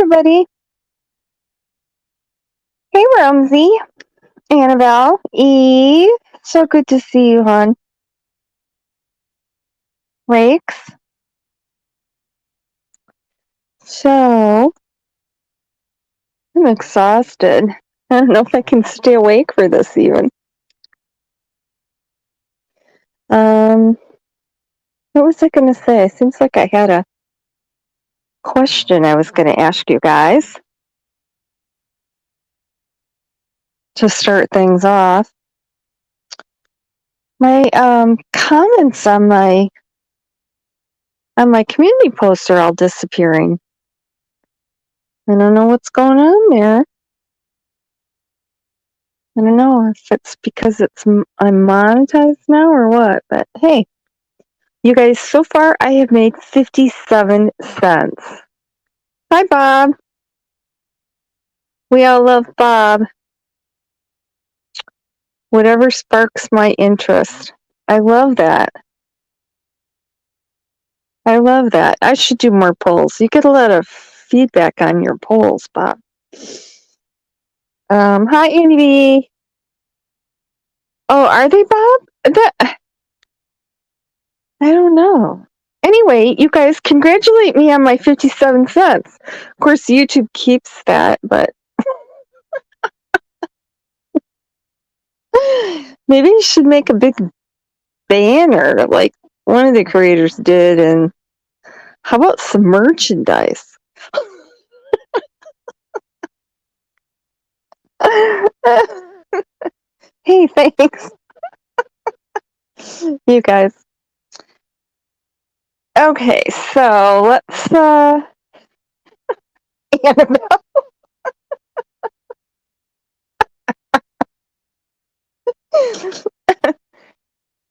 everybody. Hey, Rumsey, Annabelle, Eve. So good to see you, hon. Rakes. So, I'm exhausted. I don't know if I can stay awake for this even. What was I going to say? Seems like I had a question I was going to ask you guys to start things off. My comments on my community posts are all disappearing. I don't know what's going on there. I don't know if it's because I'm monetized now or what, but hey, you guys, so far I have made 57 cents. Hi, Bob. We all love Bob. Whatever sparks my interest. I love that. I should do more polls. You get a lot of feedback on your polls, Bob. Hi, Andy B. Oh, are they, Bob? I don't know. Anyway, you guys, congratulate me on my 57 cents. Of course, YouTube keeps that, but maybe you should make a big banner like one of the creators did, and how about some merchandise? Hey, thanks. You guys. Okay, so let's Annabelle.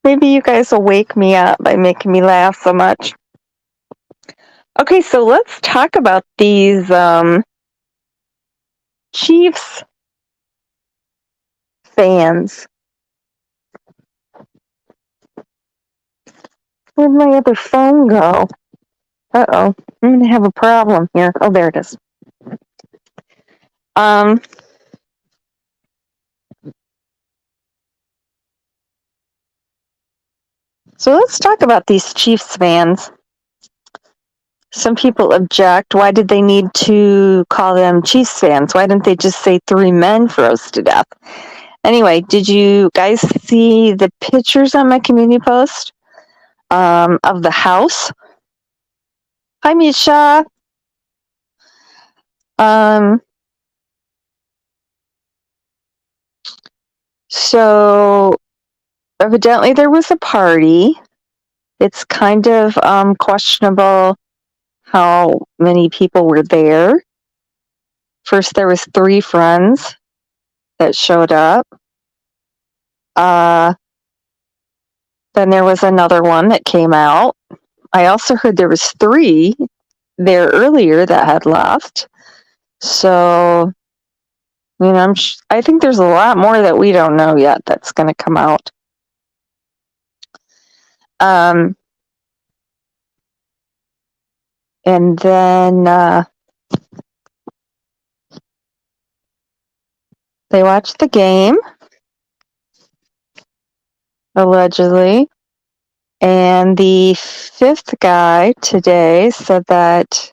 Maybe you guys will wake me up by making me laugh so much. Okay, so let's talk about these Chiefs fans. Where'd my other phone go? Uh-oh, I'm going to have a problem here. Oh, there it is. So let's talk about these Chiefs fans. Some people object. Why did they need to call them Chiefs fans? Why didn't they just say 3 men froze to death? Anyway, did you guys see the pictures on my community post of the house? Hi, Misha. So evidently there was a party. It's kind of questionable how many people were there. First, there was 3 friends that showed up. Then there was another one that came out. I also heard there was 3 there earlier that had left. So, you know, I think there's a lot more that we don't know yet that's going to come out. And then they watched the game, allegedly. And the 5th guy today said that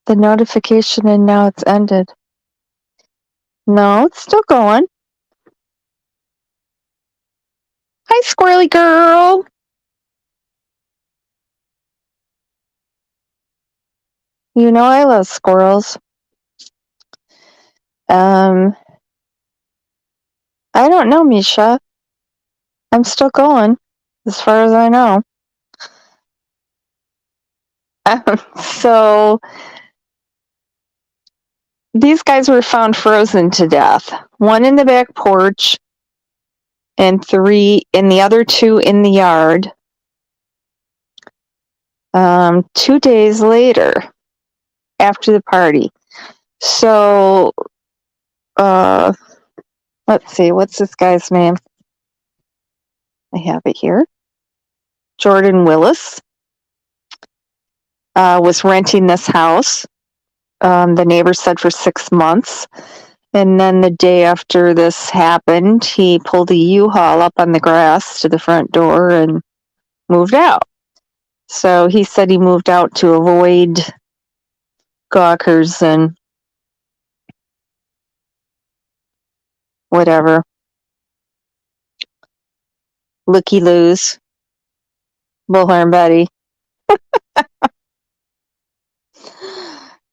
the notification and now it's ended. No, it's still going. Hi, squirrely girl. You know I love squirrels. I don't know, Misha. I'm still going, as far as I know. So these guys were found frozen to death. 1 in the back porch and 3 in the other 2 in the yard. 2 days later, after the party. So, let's see, what's this guy's name? I have it here. Jordan Willis. was renting this house. The neighbor said for 6 months. And then the day after this happened, he pulled a U-Haul up on the grass to the front door and moved out. So he said he moved out to avoid gawkers and whatever. Looky-loos. Bullhorn Betty.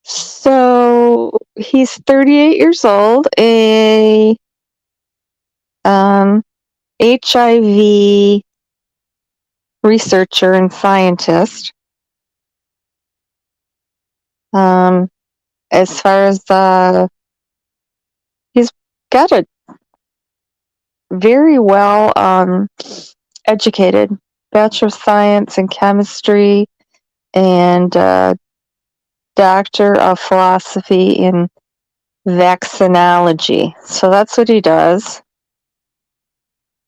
So he's 38 years old, a HIV researcher and scientist. As far as he's got a very well educated Bachelor of Science in Chemistry and Doctor of Philosophy in Vaccinology. So that's what he does.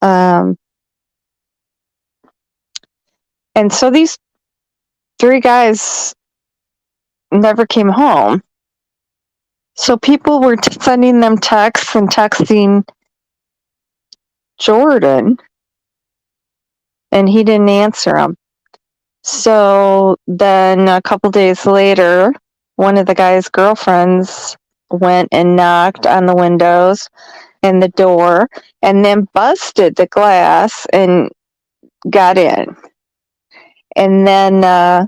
And so these 3 guys never came home. So people were sending them texts and texting Jordan, and he didn't answer them. So then a couple days later, one of the guy's girlfriends went and knocked on the windows and the door and then busted the glass and got in. And then,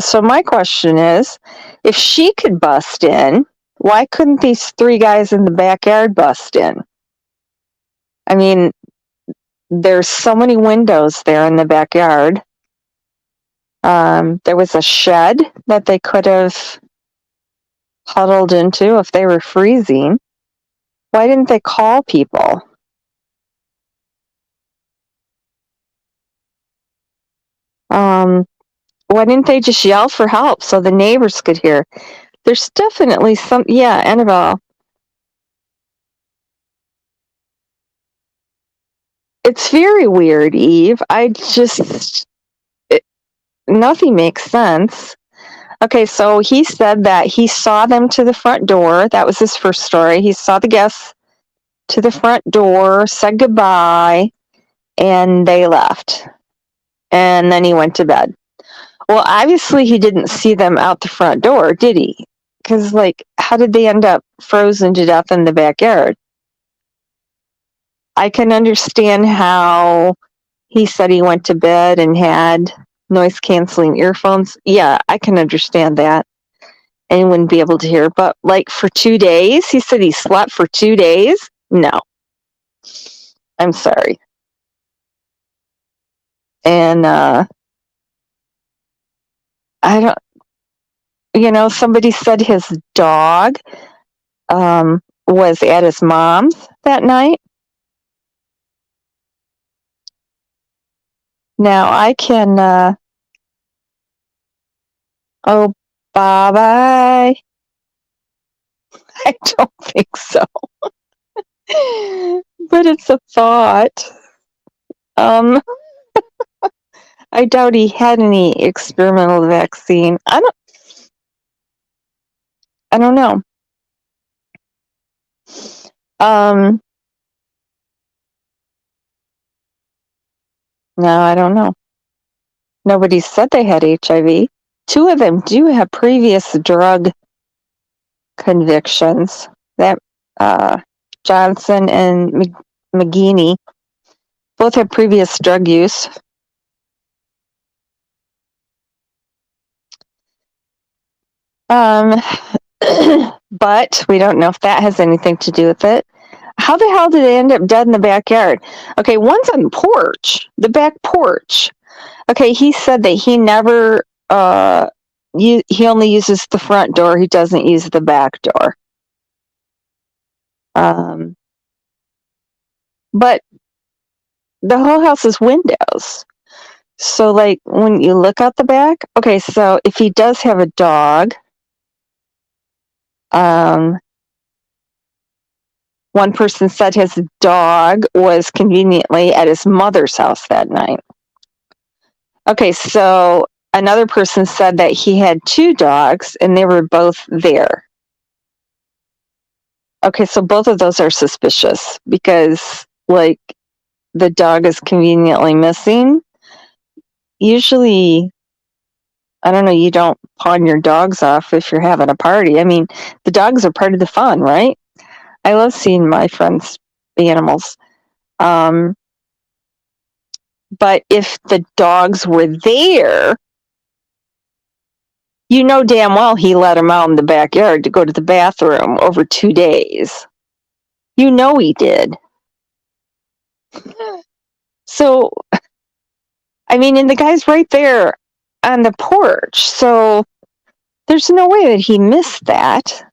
so my question is, if she could bust in, why couldn't these 3 guys in the backyard bust in? I mean, there's so many windows there in the backyard. There was a shed that they could have huddled into if they were freezing. Why didn't they call people? Why didn't they just yell for help so the neighbors could hear? There's definitely some, yeah, Annabelle. It's very weird, Eve. Nothing makes sense. Okay, so he said that he saw them to the front door. That was his first story. He saw the guests to the front door, said goodbye, and they left. And then he went to bed. Well, obviously he didn't see them out the front door, did he? Because, like, how did they end up frozen to death in the backyard? I can understand how he said he went to bed and had noise-canceling earphones. Yeah, I can understand that. And he wouldn't be able to hear. But, like, for 2 days? He said he slept for 2 days? No. I'm sorry. And, I don't, somebody said his dog was at his mom's that night. Now I can, oh, bye-bye. I don't think so. But it's a thought. I doubt he had any experimental vaccine. I don't know. No, I don't know. Nobody said they had HIV. 2 of them do have previous drug convictions. That Johnson and McGeaney both have previous drug use. But we don't know if that has anything to do with it. How the hell did they end up dead in the backyard? Okay, one's on the porch, the back porch. Okay, he said that he never, he only uses the front door. He doesn't use the back door. But the whole house is windows. So, like, when you look out the back, okay, so if he does have a dog, one person said his dog was conveniently at his mother's house that night. Okay, so another person said that he had 2 dogs and they were both there. Okay, so both of those are suspicious because, like, the dog is conveniently missing. Usually, I don't know, you don't pawn your dogs off if you're having a party. I mean, the dogs are part of the fun, right? I love seeing my friends' animals. But if the dogs were there, you know damn well he let them out in the backyard to go to the bathroom over 2 days. You know he did. So, I mean, and the guy's right there on the porch, so there's no way that he missed that.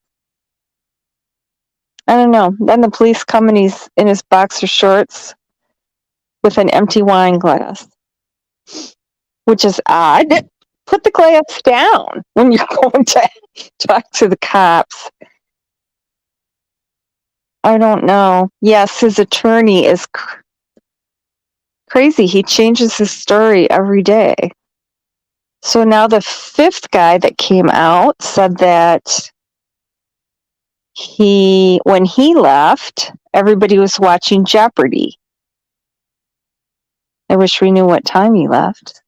I don't know. Then the police come and he's in his boxer shorts with an empty wine glass, which is odd. Put the glass down when you're going to talk to the cops. I don't know. Yes, his attorney is crazy. He changes his story every day. So now the 5th guy that came out said that when he left, everybody was watching Jeopardy. I wish we knew what time he left.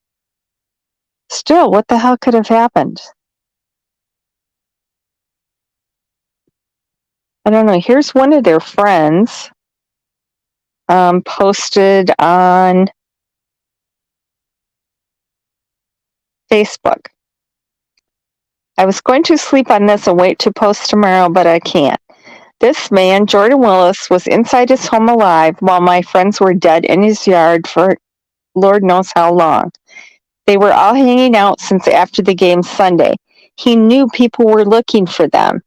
Still, what the hell could have happened? I don't know. Here's one of their friends posted on Facebook. I was going to sleep on this and wait to post tomorrow, but I can't. This man, Jordan Willis, was inside his home alive while my friends were dead in his yard for Lord knows how long. They were all hanging out since after the game Sunday. He knew people were looking for them.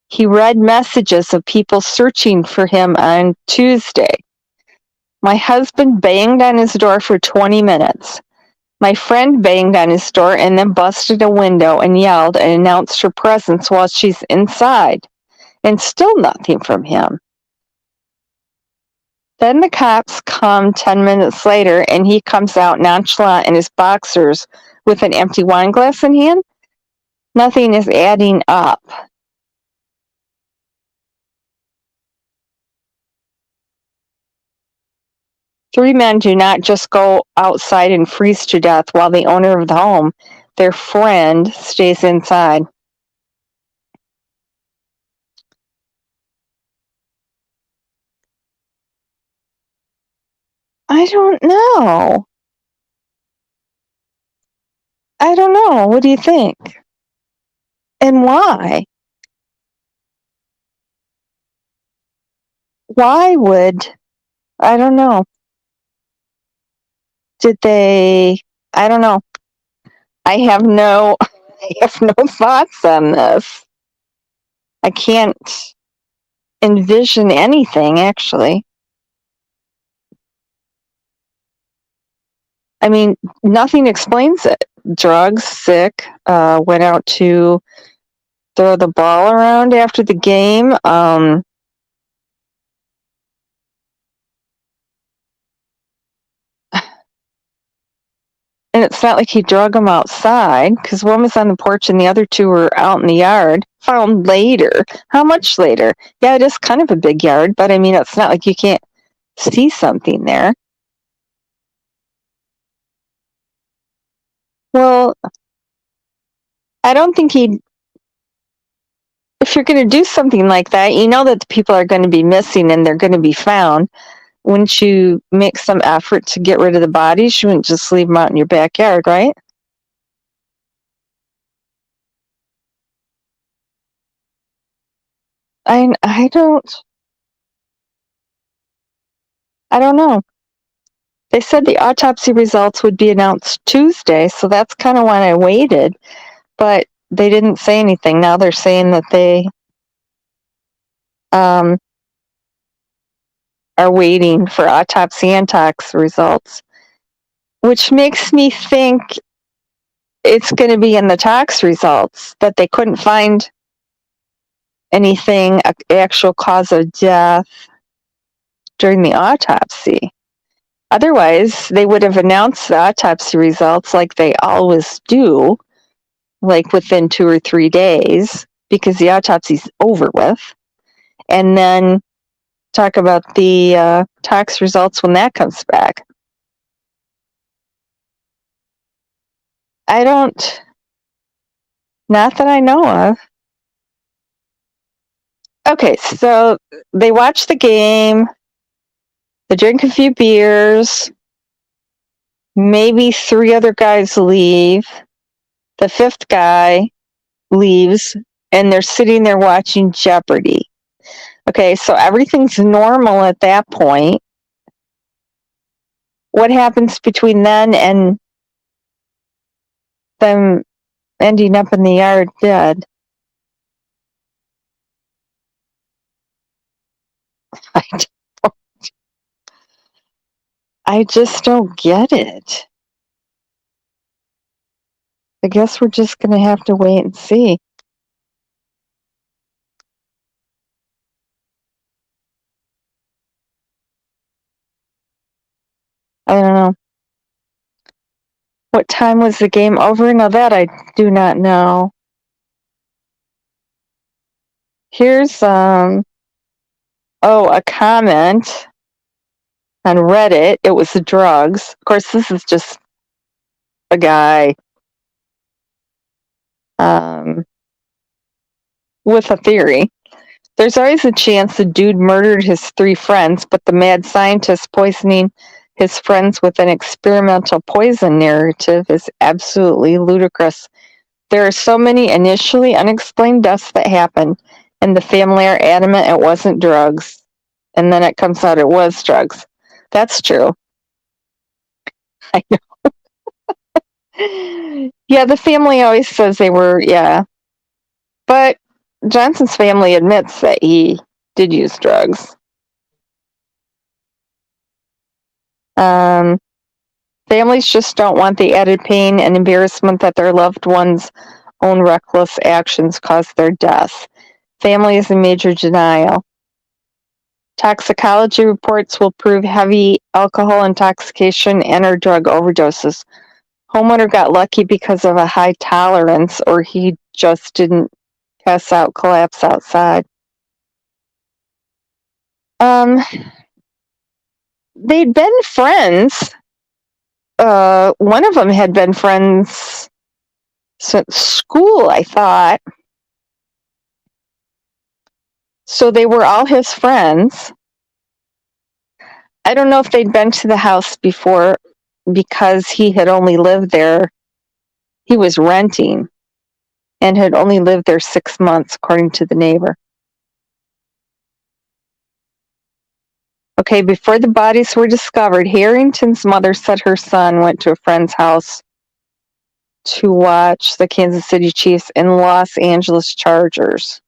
He read messages of people searching for him on Tuesday. My husband banged on his door for 20 minutes. My friend banged on his door and then busted a window and yelled and announced her presence while she's inside. And still nothing from him. Then the cops come 10 minutes later and he comes out nonchalant in his boxers with an empty wine glass in hand. Nothing is adding up. Three men do not just go outside and freeze to death while the owner of the home, their friend, stays inside. I don't know. I don't know. What do you think? And why? Why would, I don't know. Did they, I don't know. I have no thoughts on this. I can't envision anything, actually. I mean, nothing explains it. Drugs, sick, went out to throw the ball around after the game. And it's not like he drug them outside, because one was on the porch and the other 2 were out in the yard. Found later. How much later? Yeah, it is kind of a big yard, but I mean, it's not like you can't see something there. Well, I don't think if you're going to do something like that, you know that the people are going to be missing and they're going to be found. Wouldn't you make some effort to get rid of the bodies? You wouldn't just leave them out in your backyard, right? I don't know. They said the autopsy results would be announced Tuesday, so that's kind of why I waited. But they didn't say anything. Now they're saying that they are waiting for autopsy and tox results, which makes me think it's going to be in the tox results that they couldn't find anything, actual cause of death during the autopsy. Otherwise, they would have announced the autopsy results like they always do, like within 2 or 3 days, because the autopsy's over with, and then talk about the tox results when that comes back. Not that I know of. Okay, so they watch the game, they drink a few beers, maybe 3 other guys leave, the 5th guy leaves, and they're sitting there watching Jeopardy. Okay, so everything's normal at that point. What happens between then and them ending up in the yard dead? I just don't get it. I guess we're just going to have to wait and see. I don't know. What time was the game over? No, that I do not know. Here's a comment on Reddit. It was the drugs. Of course, this is just a guy with a theory. There's always a chance the dude murdered his 3 friends, but the mad scientist poisoning his friends with an experimental poison narrative is absolutely ludicrous. There are so many initially unexplained deaths that happen, and the family are adamant it wasn't drugs. And then it comes out it was drugs. That's true. I know. Yeah, the family always says they were, yeah. But Johnson's family admits that he did use drugs. Families just don't want the added pain and embarrassment that their loved ones' own reckless actions caused their death. Family is in major denial. Toxicology reports will prove heavy alcohol intoxication and or drug overdoses. Homeowner got lucky because of a high tolerance, or he just didn't pass out, collapse outside. They'd been friends. One of them had been friends since school, I thought. So they were all his friends. I don't know if they'd been to the house before because he had only lived there. He was renting and had only lived there 6 months, according to the neighbor. Okay, before the bodies were discovered, Harrington's mother said her son went to a friend's house to watch the Kansas City Chiefs and Los Angeles Chargers.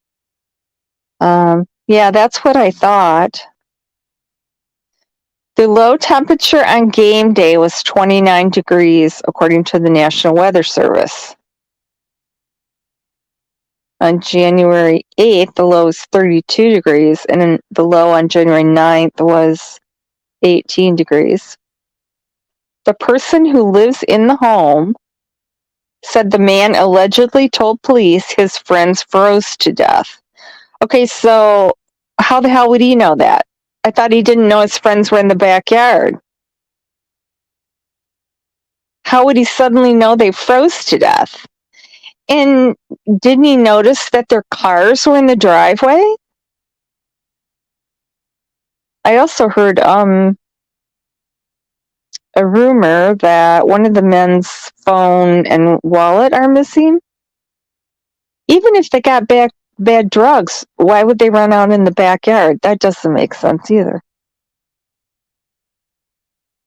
Yeah, that's what I thought. The low temperature on game day was 29 degrees, according to the National Weather Service. On January 8th, the low was 32 degrees, and the low on January 9th was 18 degrees. The person who lives in the home said the man allegedly told police his friends froze to death. Okay, so how the hell would he know that? I thought he didn't know his friends were in the backyard. How would he suddenly know they froze to death? And didn't he notice that their cars were in the driveway? I also heard a rumor that one of the men's phone and wallet are missing. Even if they got bad drugs, why would they run out in the backyard? That doesn't make sense either.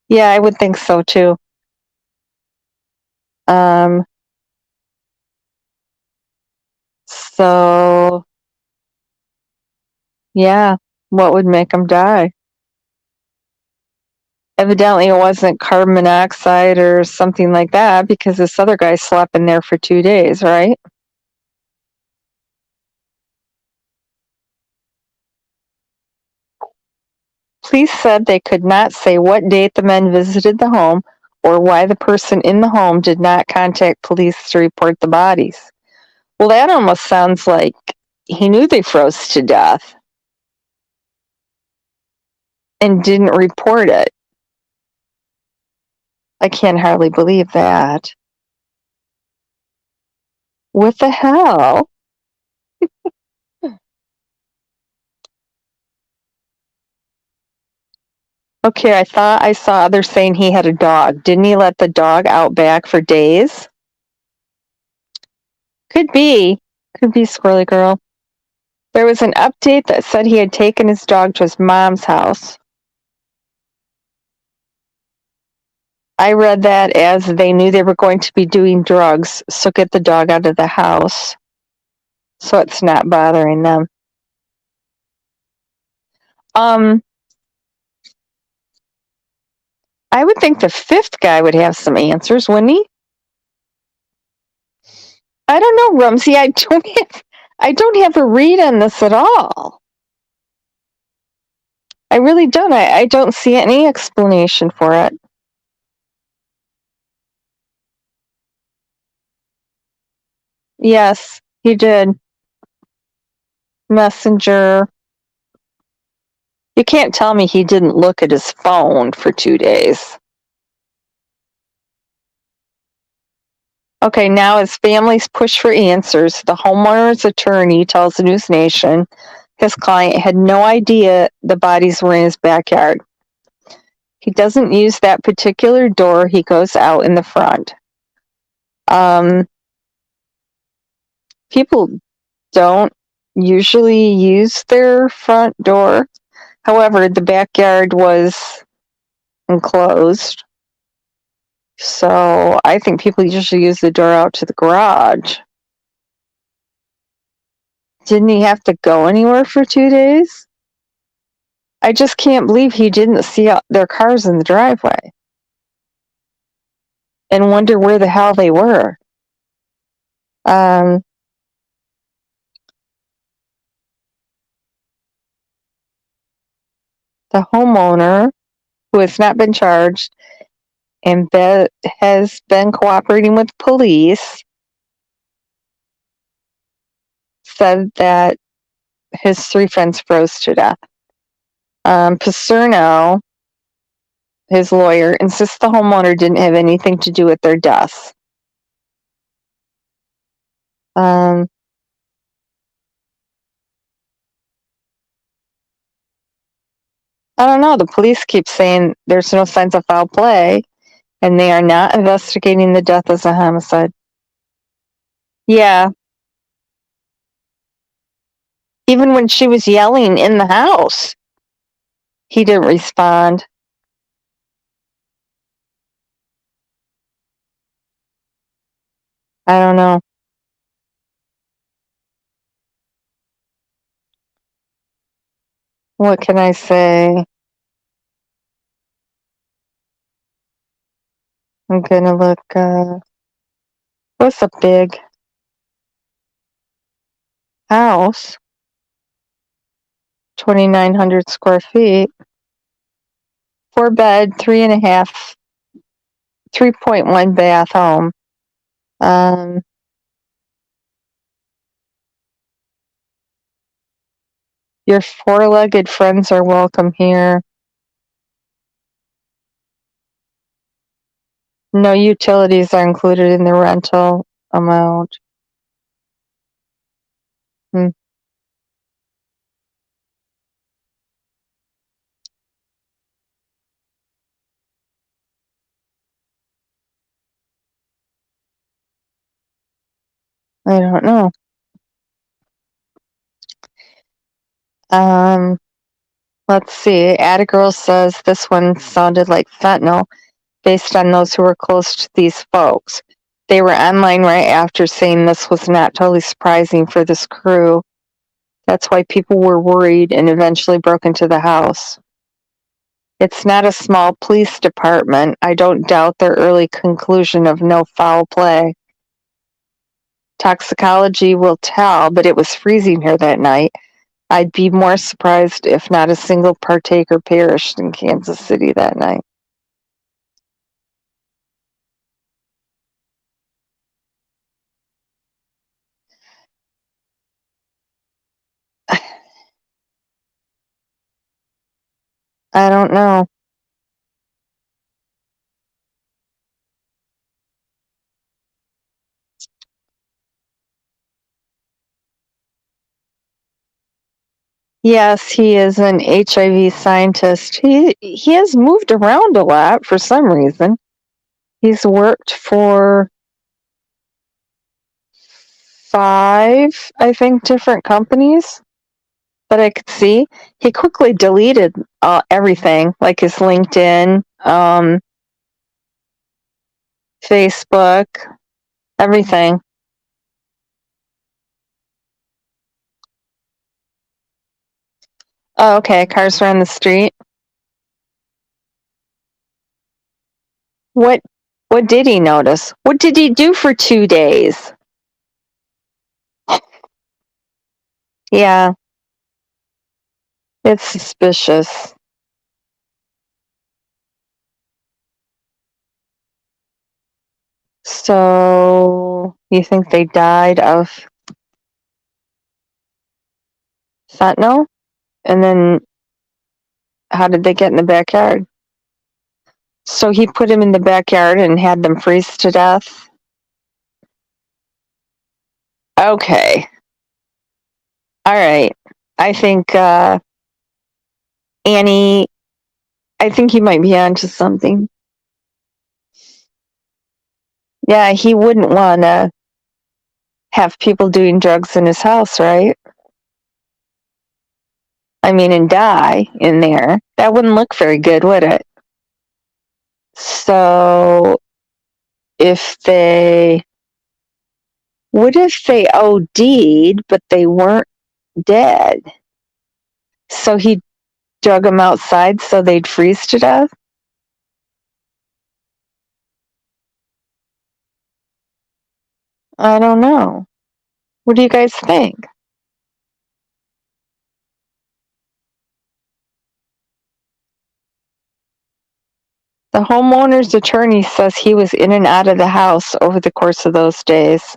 Yeah, I would think so too. So, yeah, what would make them die? Evidently, it wasn't carbon monoxide or something like that because this other guy slept in there for 2 days, right? Police said they could not say what date the men visited the home or why the person in the home did not contact police to report the bodies. Well, that almost sounds like he knew they froze to death and didn't report it. I can't hardly believe that. What the hell? Okay, I thought I saw others saying he had a dog. Didn't he let the dog out back for days? Could be. Could be, Squirrely Girl. There was an update that said he had taken his dog to his mom's house. I read that as they knew they were going to be doing drugs, so get the dog out of the house so it's not bothering them. I would think the fifth guy would have some answers, wouldn't he? I don't know, Rumsey. I don't have a read on this at all. I really don't. I don't see any explanation for it. Yes, he did. Messenger. You can't tell me he didn't look at his phone for 2 days. Okay, now as families push for answers, the homeowner's attorney tells the News Nation his client had no idea the bodies were in his backyard. He doesn't use that particular door. He goes out in the front. People don't usually use their front door. However, the backyard was enclosed. So I think people usually use the door out to the garage. Didn't he have to go anywhere for 2 days? I just can't believe he didn't see their cars in the driveway and wonder where the hell they were. The homeowner, who has not been charged and has been cooperating with police, said that his 3 friends froze to death. Paserno, his lawyer, insists the homeowner didn't have anything to do with their deaths. I don't know. The police keep saying there's no signs of foul play, and they are not investigating the death as a homicide. Yeah. Even when she was yelling in the house, he didn't respond. I don't know. What can I say? I'm gonna look, what's a big house? 2,900 square feet. 4 bed, 3.5, 3.1 bath home. Your 4-legged friends are welcome here. No utilities are included in the rental amount. I don't know. Let's see. Attagirl says this one sounded like fentanyl based on those who were close to these folks. They were online right after saying this was not totally surprising for this crew. That's why people were worried and eventually broke into the house. It's not a small police department. I don't doubt their early conclusion of no foul play. Toxicology will tell, but it was freezing here that night. I'd be more surprised if not a single partaker perished in Kansas City that night. I don't know. Yes, he is an HIV scientist. He has moved around a lot for some reason. He's worked for 5, I think, different companies that I could see. He quickly deleted everything, like his LinkedIn, Facebook, everything. Oh, okay, cars around the street. What did he notice? What did he do for 2 days? Yeah, it's suspicious. So, you think they died of fentanyl? And then how did they get in the backyard? So he put him in the backyard and had them freeze to death? Okay. All right. I think Annie, I think he might be onto something. Yeah, he wouldn't want to have people doing drugs in his house, right? I mean, and die in there. That wouldn't look very good, would it? So, what if they OD'd, but they weren't dead? So he drug them outside so they'd freeze to death? I don't know. What do you guys think? The homeowner's attorney says he was in and out of the house over the course of those days.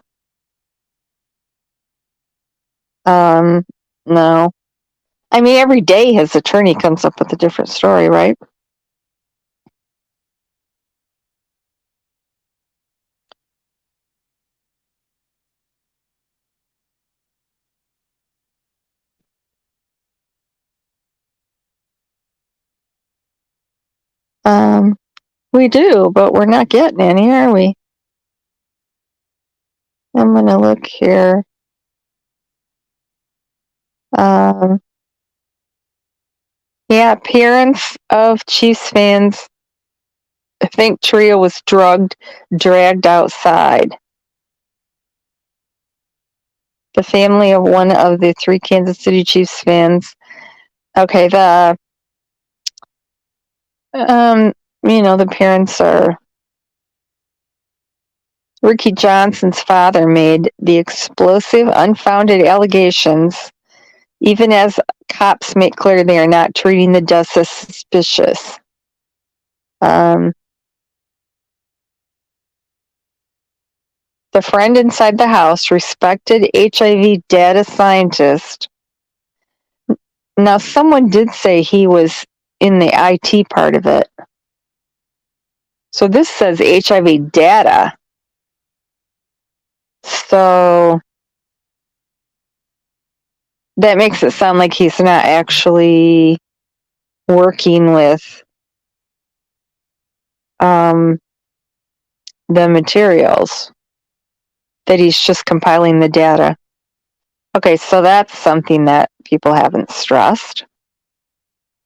No. I mean, every day his attorney comes up with a different story, right? We do, but we're not getting any, are we? I'm gonna look here. Yeah, parents of Chiefs fans think Trio was dragged outside. The family of one of the 3 Kansas City Chiefs fans. Okay, the parents are Ricky Johnson's father made the explosive, unfounded allegations, even as cops make clear they are not treating the deaths as suspicious. The friend inside the house, respected HIV data scientist. Now, someone did say he was in the IT part of it. So this says HIV data. So that makes it sound like he's not actually working with the materials, that he's just compiling the data. Okay, so that's something that people haven't stressed.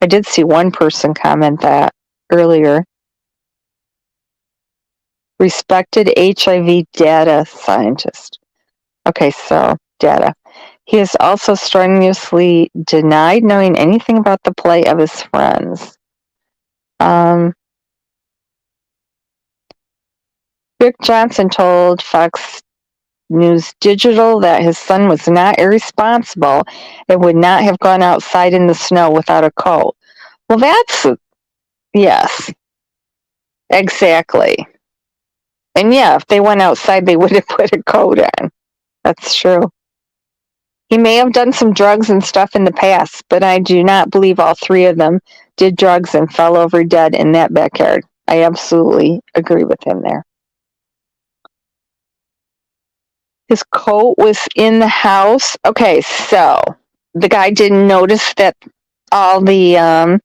I did see one person comment that earlier. Respected HIV data scientist. Okay, so data. He has also strenuously denied knowing anything about the plight of his friends. Rick Johnson told Fox News Digital that his son was not irresponsible and would not have gone outside in the snow without a coat. Well, yes, exactly. And yeah, if they went outside, they would have put a coat on. That's true. He may have done some drugs and stuff in the past, but I do not believe all three of them did drugs and fell over dead in that backyard. I absolutely agree with him there. His coat was in the house. Okay, so the guy didn't notice that all the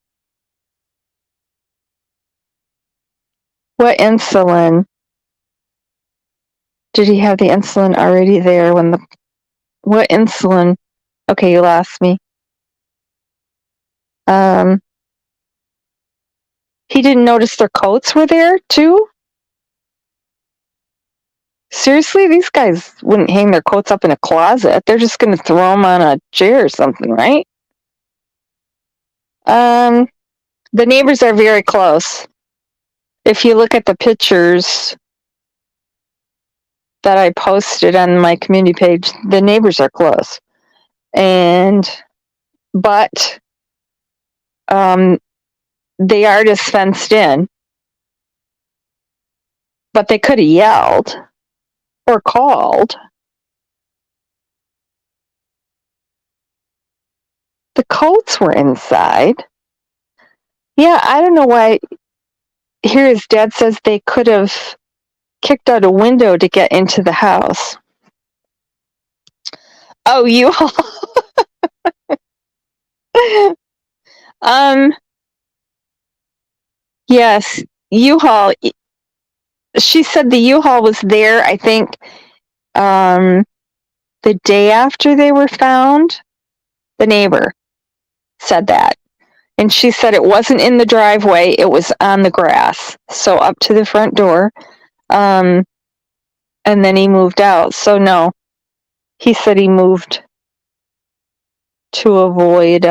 what insulin? Did he have the insulin already there when what insulin? Okay, you lost me. He didn't notice their coats were there too? Seriously, these guys wouldn't hang their coats up in a closet. They're just going to throw them on a chair or something, right? The neighbors are very close. If you look at the pictures that I posted on my community page, the neighbors are close. But the yard is fenced in. But they could have yelled or called. The coats were inside. Yeah, I don't know why. Here his dad says they could have kicked out a window to get into the house. Oh, U-Haul. Yes, U-Haul. She said the U-Haul was there, I think, the day after they were found. The neighbor said that. And she said it wasn't in the driveway, it was on the grass. So up to the front door. And then he moved out. So no, he said he moved to avoid,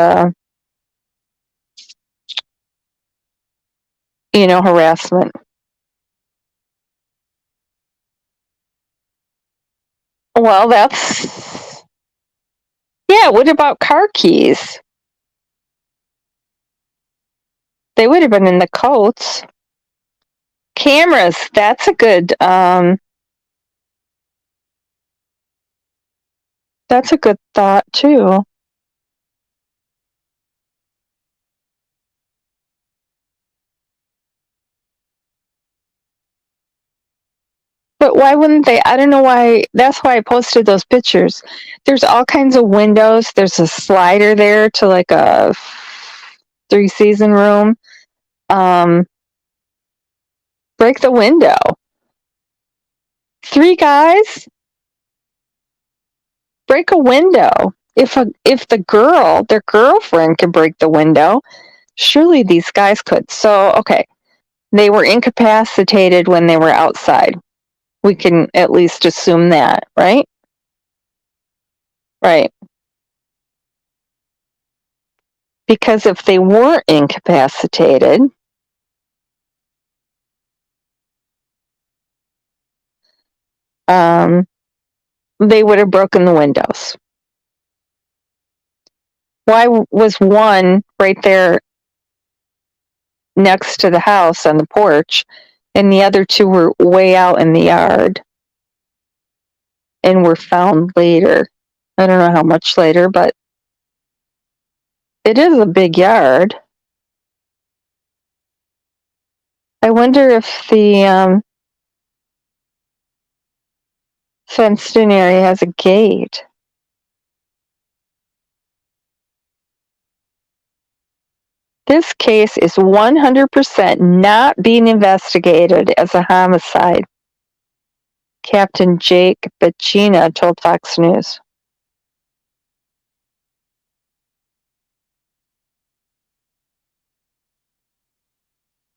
harassment. Well, yeah, what about car keys? They would have been in the coats. Cameras, that's a good thought too. But why wouldn't they? I don't know why. That's why I posted those pictures. There's all kinds of windows. There's a slider there to like a 3-season room. Break the window. 3 guys? Break a window. If their girlfriend could break the window, surely these guys could. So, okay. They were incapacitated when they were outside. We can at least assume that, right? Right. Because if they weren't incapacitated, they would have broken the windows. Why was one right there next to the house on the porch, and the other 2 were way out in the yard and were found later? I don't know how much later, but it is a big yard. I wonder if the fenced-in area has a gate. This case is 100% not being investigated as a homicide, Captain Jake Bacchina told Fox News.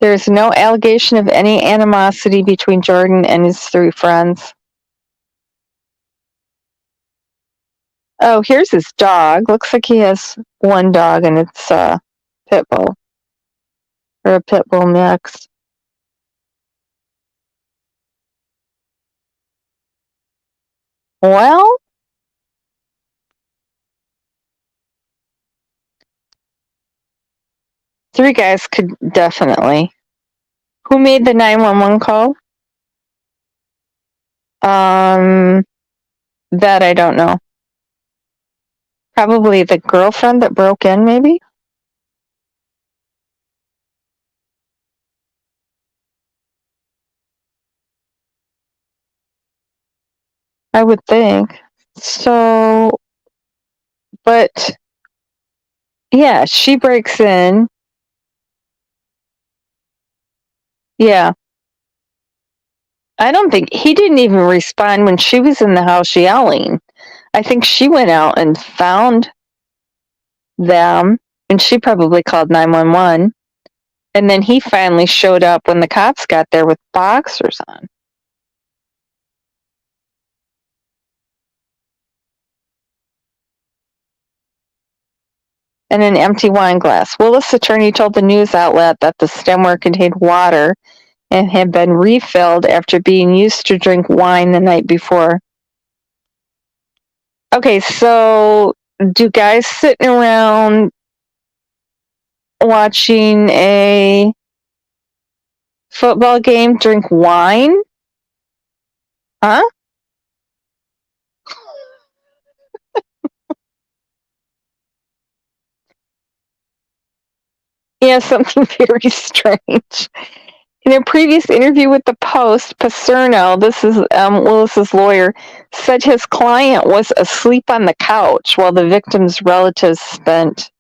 There is no allegation of any animosity between Jordan and his 3 friends. Oh, here's his dog. Looks like he has 1 dog, and it's a pit bull. Or a pit bull mix. Well, three guys could definitely. Who made the 911 call? That I don't know. Probably the girlfriend that broke in, maybe? I would think. So, but yeah, she breaks in. Yeah. I don't think he didn't even respond when she was in the house yelling. I think she went out and found them, and she probably called 911. And then he finally showed up when the cops got there with boxers on. And an empty wine glass. Willis' attorney told the news outlet that the stemware contained water and had been refilled after being used to drink wine the night before. Okay, so do guys sitting around watching a football game drink wine? Huh? Yeah, something very strange. In a previous interview with the Post, Paserno, this is Willis's lawyer, said his client was asleep on the couch while the victim's relatives spent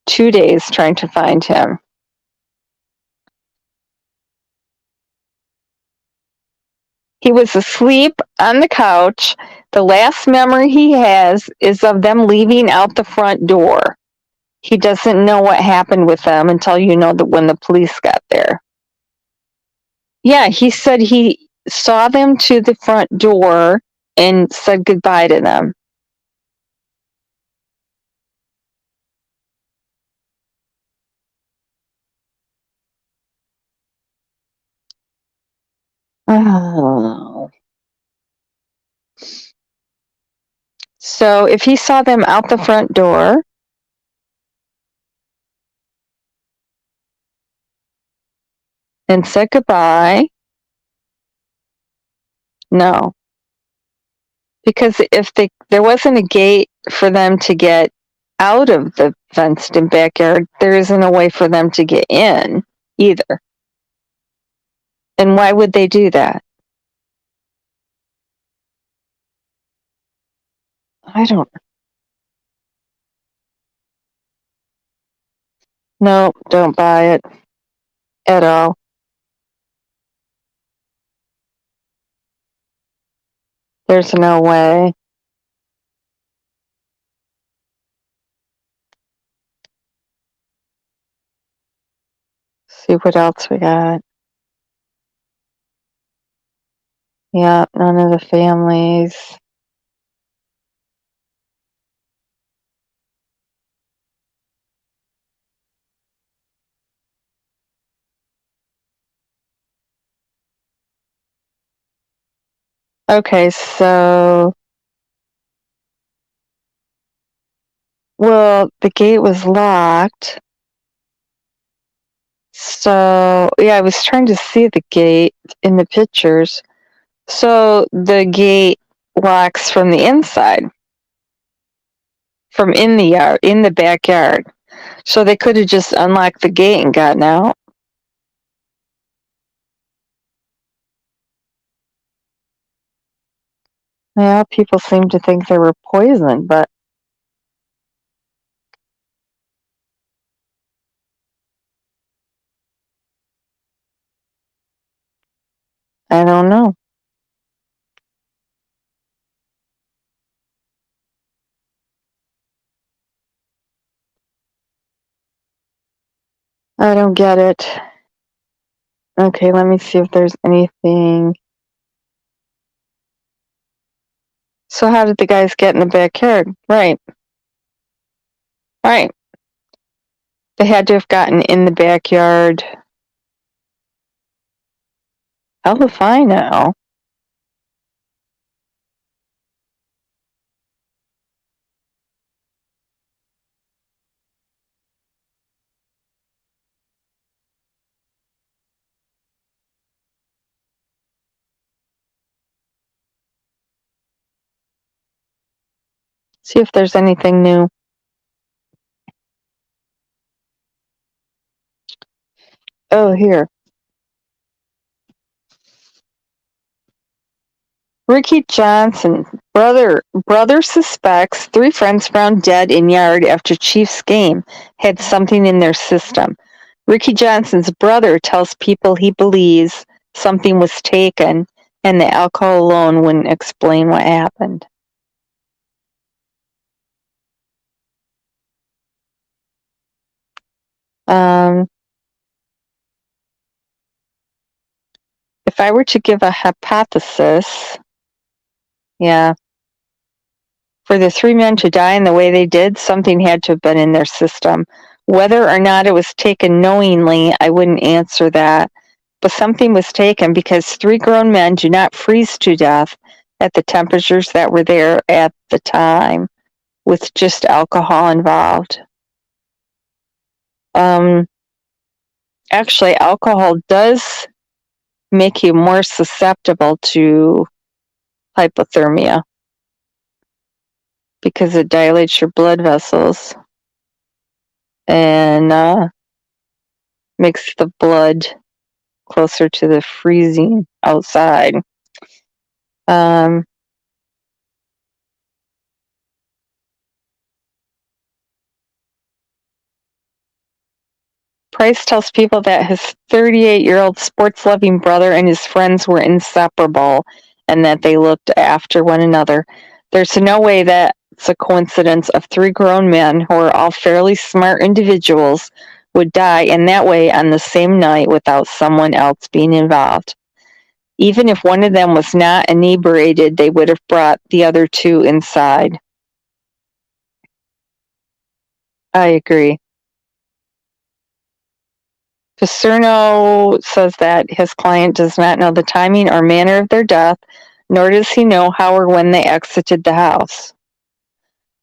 2 days trying to find him. He was asleep on the couch. The last memory he has is of them leaving out the front door. He doesn't know what happened with them until that when the police got there. Yeah, he said he saw them to the front door and said goodbye to them. Oh. So if he saw them out the front door and said goodbye, no. Because if there wasn't a gate for them to get out of the fenced-in backyard, there isn't a way for them to get in either. And why would they do that? I don't. No, don't buy it at all. There's no way. See what else we got. Yeah, none of the families. Okay, so the gate was locked. So, yeah, I was trying to see the gate in the pictures. So the gate locks from the inside, from in the backyard. So they could have just unlocked the gate and gotten out. Yeah, people seem to think they were poisoned, but I don't know. I don't get it. Okay, let me see if there's anything. So how did the guys get in the backyard? Right. Right. They had to have gotten in the backyard. Hell if I know. See if there's anything new. Oh, here. Ricky Johnson, brother suspects 3 friends found dead in yard after Chiefs game had something in their system. Ricky Johnson's brother tells people he believes something was taken and the alcohol alone wouldn't explain what happened. If I were to give a hypothesis, yeah, for the 3 men to die in the way they did, something had to have been in their system. Whether or not it was taken knowingly, I wouldn't answer that. But something was taken because 3 grown men do not freeze to death at the temperatures that were there at the time with just alcohol involved. Actually, alcohol does make you more susceptible to hypothermia because it dilates your blood vessels and makes the blood closer to the freezing outside. Price tells people that his 38-year-old sports-loving brother and his friends were inseparable and that they looked after one another. There's no way that's a coincidence of 3 grown men who are all fairly smart individuals would die in that way on the same night without someone else being involved. Even if one of them was not inebriated, they would have brought the other 2 inside. I agree. Paserno says that his client does not know the timing or manner of their death, nor does he know how or when they exited the house.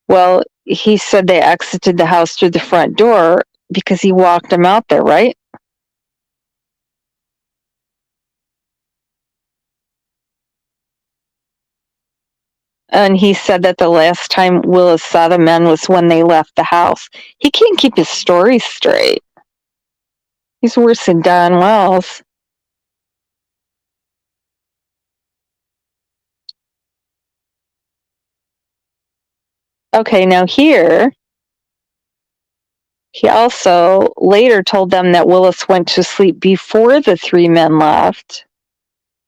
Well, he said they exited the house through the front door because he walked them out there, right? And he said that the last time Willis saw the men was when they left the house. He can't keep his story straight. He's worse than Don Wells. Okay, now here, he also later told them that Willis went to sleep before the 3 men left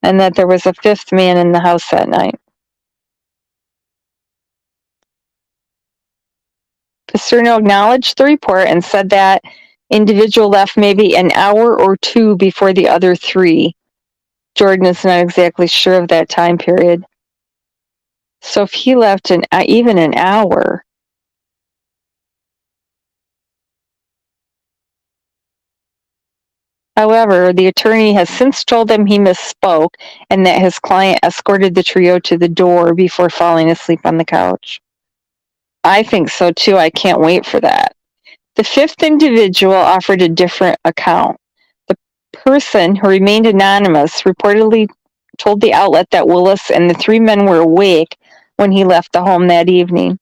and that there was a 5th man in the house that night. Paserno acknowledged the report and said that individual left maybe an hour or 2 before the other 3. Jordan is not exactly sure of that time period. So if he left even an hour. However, the attorney has since told him he misspoke and that his client escorted the trio to the door before falling asleep on the couch. I think so too. I can't wait for that. The 5th individual offered a different account. The person, who remained anonymous, reportedly told the outlet that Willis and the 3 men were awake when he left the home that evening.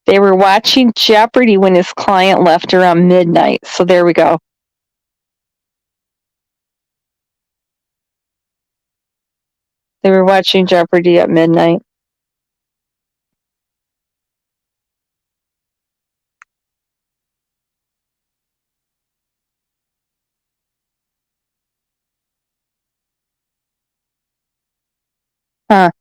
They were watching Jeopardy when his client left around midnight. So there we go. They were watching Jeopardy at midnight. Huh.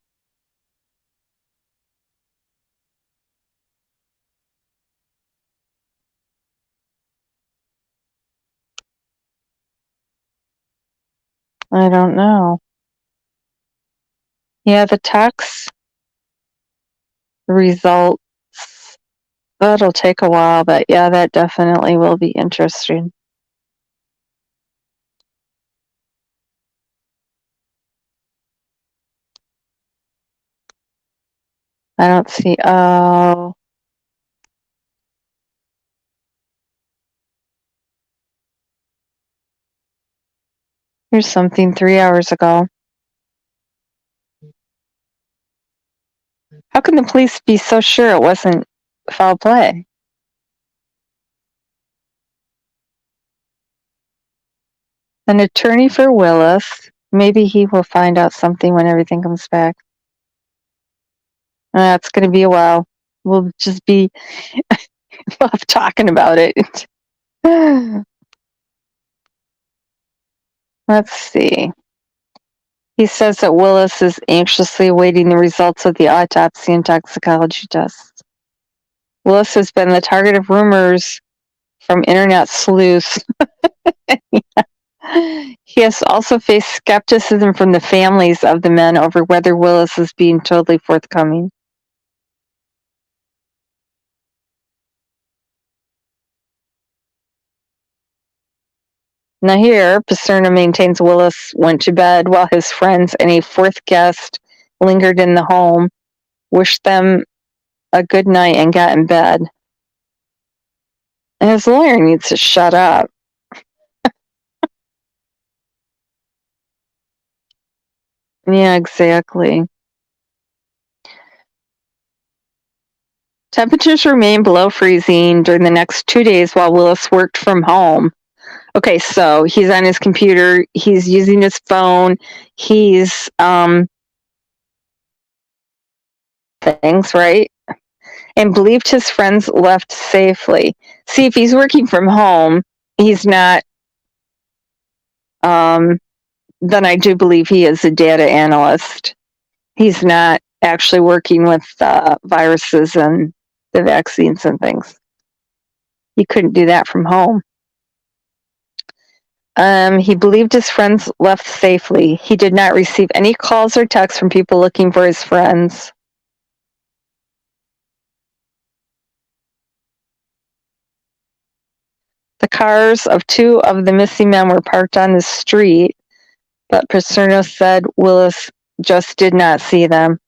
I don't know. Yeah, the tax results, that'll take a while, but yeah, that definitely will be interesting. I don't see, oh. Here's something 3 hours ago. How can the police be so sure it wasn't foul play? An attorney for Willis. Maybe he will find out something when everything comes back. It's going to be a while. We'll just be talking about it. Let's see. He says that Willis is anxiously awaiting the results of the autopsy and toxicology tests. Willis has been the target of rumors from internet sleuths. He has also faced skepticism from the families of the men over whether Willis is being totally forthcoming. Now here, Paserno maintains Willis went to bed while his friends and a fourth guest lingered in the home, wished them a good night, and got in bed. And his lawyer needs to shut up. Yeah, exactly. Temperatures remain below freezing during the next 2 days while Willis worked from home. Okay, so he's on his computer, he's using his phone, he's things, right? And believed his friends left safely. See, if he's working from home, he's not, then I do believe he is a data analyst. He's not actually working with viruses and the vaccines and things. He couldn't do that from home. He believed his friends left safely. He did not receive any calls or texts from people looking for his friends. The cars of 2 of the missing men were parked on the street, but Paserno said Willis just did not see them.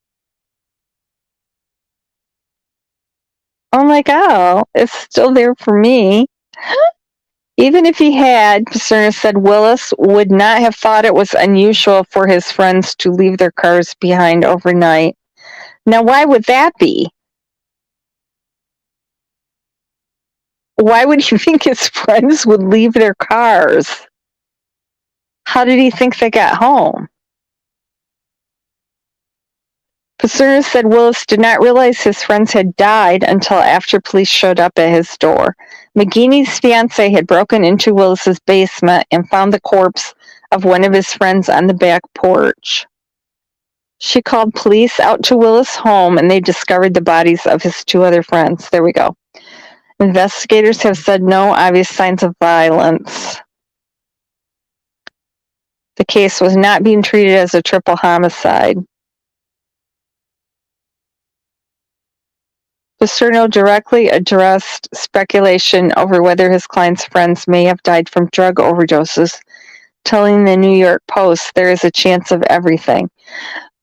I'm like, oh, it's still there for me. Even if he had, Paserno said Willis would not have thought it was unusual for his friends to leave their cars behind overnight. Now, why would that be? Why would he think his friends would leave their cars? How did he think they got home? Paserno said Willis did not realize his friends had died until after police showed up at his door. McGinney's fiancée had broken into Willis's basement and found the corpse of one of his friends on the back porch. She called police out to Willis' home, and they discovered the bodies of his 2 other friends. There we go. Investigators have said no obvious signs of violence. The case was not being treated as a triple homicide. Paserno directly addressed speculation over whether his client's friends may have died from drug overdoses, telling the New York Post there is a chance of everything.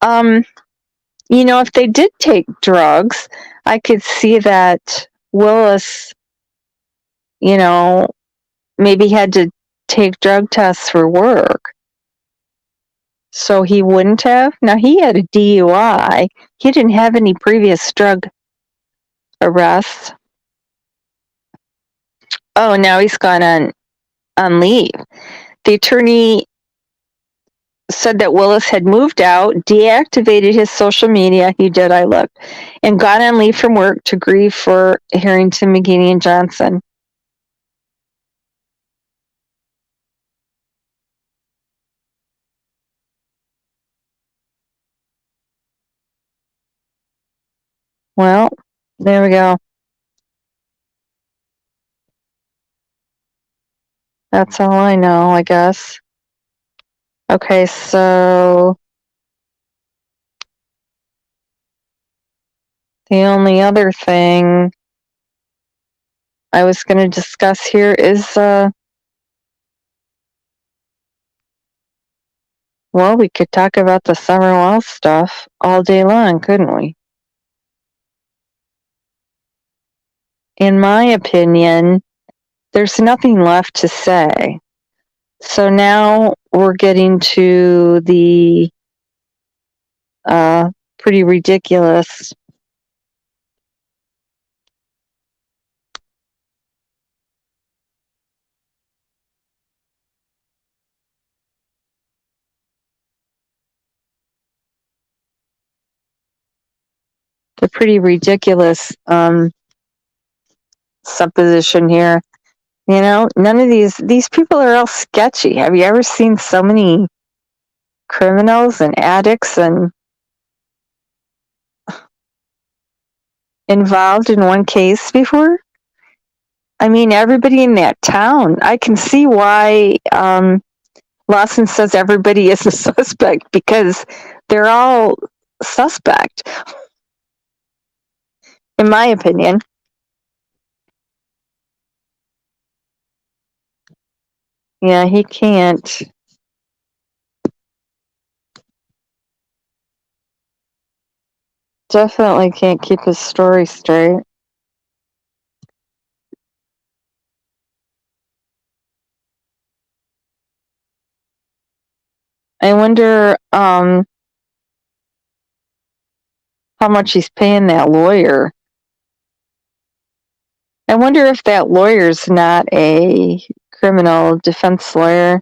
If they did take drugs, I could see that Willis, maybe had to take drug tests for work. So he wouldn't have. Now, he had a DUI. He didn't have any previous drug arrests. Oh, now he's gone on leave. The attorney said that Willis had moved out, deactivated his social media, he did, I looked, and gone on leave from work to grieve for Harrington, McGinney, and Johnson. Well, there we go. That's all I know, I guess. Okay, so the only other thing I was going to discuss here is, well, we could talk about the Summer Wall stuff all day long, couldn't we? In my opinion, there's nothing left to say. So now we're getting to the pretty ridiculous the pretty ridiculous supposition here. You know, none of these people are all sketchy. Have you ever seen so many criminals and addicts and involved in one case before? I mean, everybody in that town. I can see why Lawson says everybody is a suspect, because they're all suspect, in my opinion. Yeah, he can't. Definitely can't keep his story straight. I wonder how much he's paying that lawyer. I wonder if that lawyer's not a criminal defense lawyer.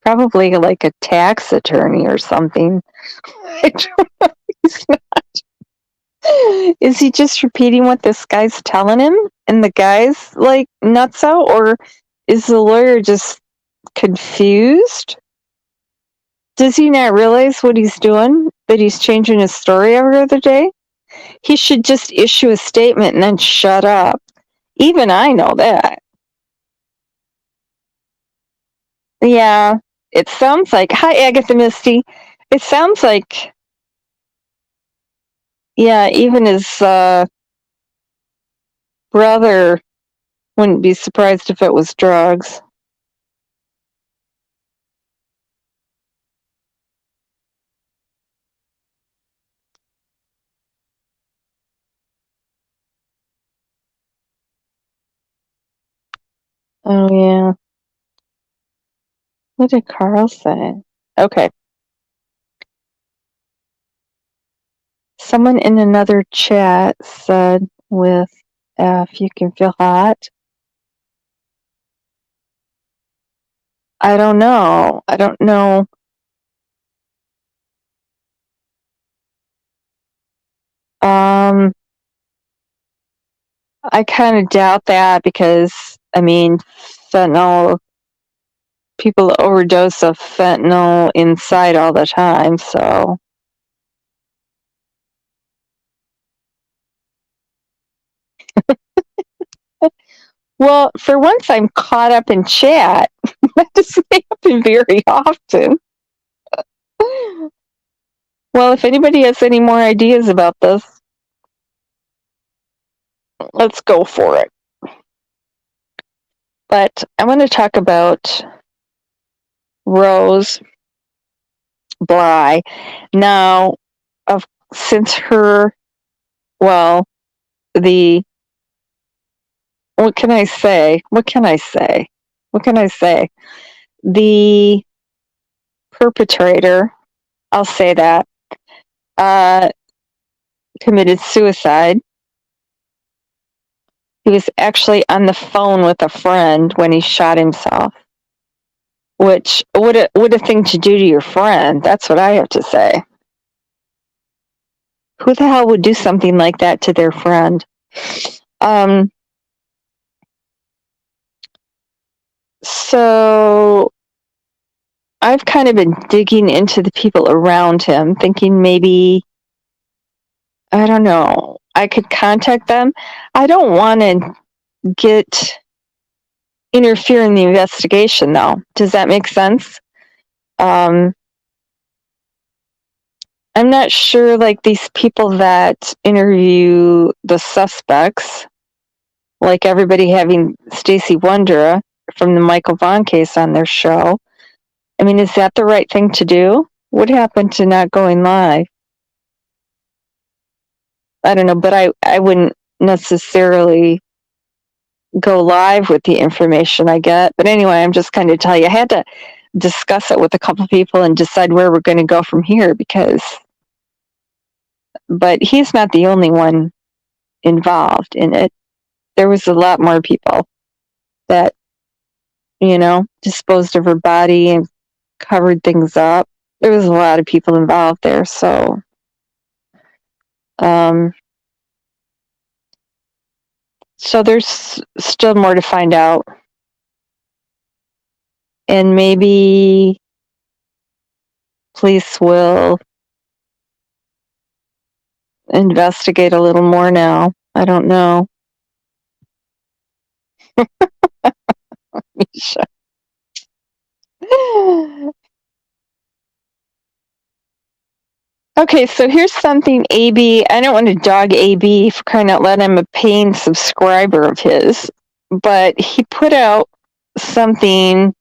Probably like a tax attorney or something. I don't know. He's not. Is he just repeating what this guy's telling him and the guy's like nuts out? Or is the lawyer just confused? Does he not realize what he's doing? That he's changing his story every other day? He should just issue a statement and then shut up. Even I know that. Yeah, it sounds like, hi, Agatha Misty. It sounds like, yeah, even his brother wouldn't be surprised if it was drugs. Oh, yeah. What did Carl say? Okay. Someone in another chat said with F, you can feel hot. I don't know. I don't know. I kind of doubt that because, I mean, fentanyl, people overdose of fentanyl inside all the time, so. Well, for once I'm caught up in chat. That doesn't happen very often. Well, if anybody has any more ideas about this, let's go for it. But I want to talk about Rose Bly. Now, since her, well, the, what can I say? The perpetrator, I'll say that, committed suicide. He was actually on the phone with a friend when he shot himself. Which, what a thing to do to your friend. That's what I have to say. Who the hell would do something like that to their friend? So I've kind of been digging into the people around him, thinking maybe, I don't know, I could contact them. I don't want to interfere in the investigation, though. Does that make sense? I'm not sure, like, these people that interview the suspects, like everybody having Stacey Wondra from the Michael Vaughn case on their show. I mean, is that the right thing to do? What happened to not going live? I don't know, but I wouldn't necessarily go live with the information I get. But anyway, I'm just kind of tell you, I had to discuss it with a couple people and decide where we're going to go from here but he's not the only one involved in it. There was a lot more people that, disposed of her body and covered things up. There was a lot of people involved there, so Um, so there's still more to find out. And maybe police will investigate a little more now. I don't know. Okay, so here's something AB. I don't want to dog AB for crying out loud. I'm a paying subscriber of his, but he put out something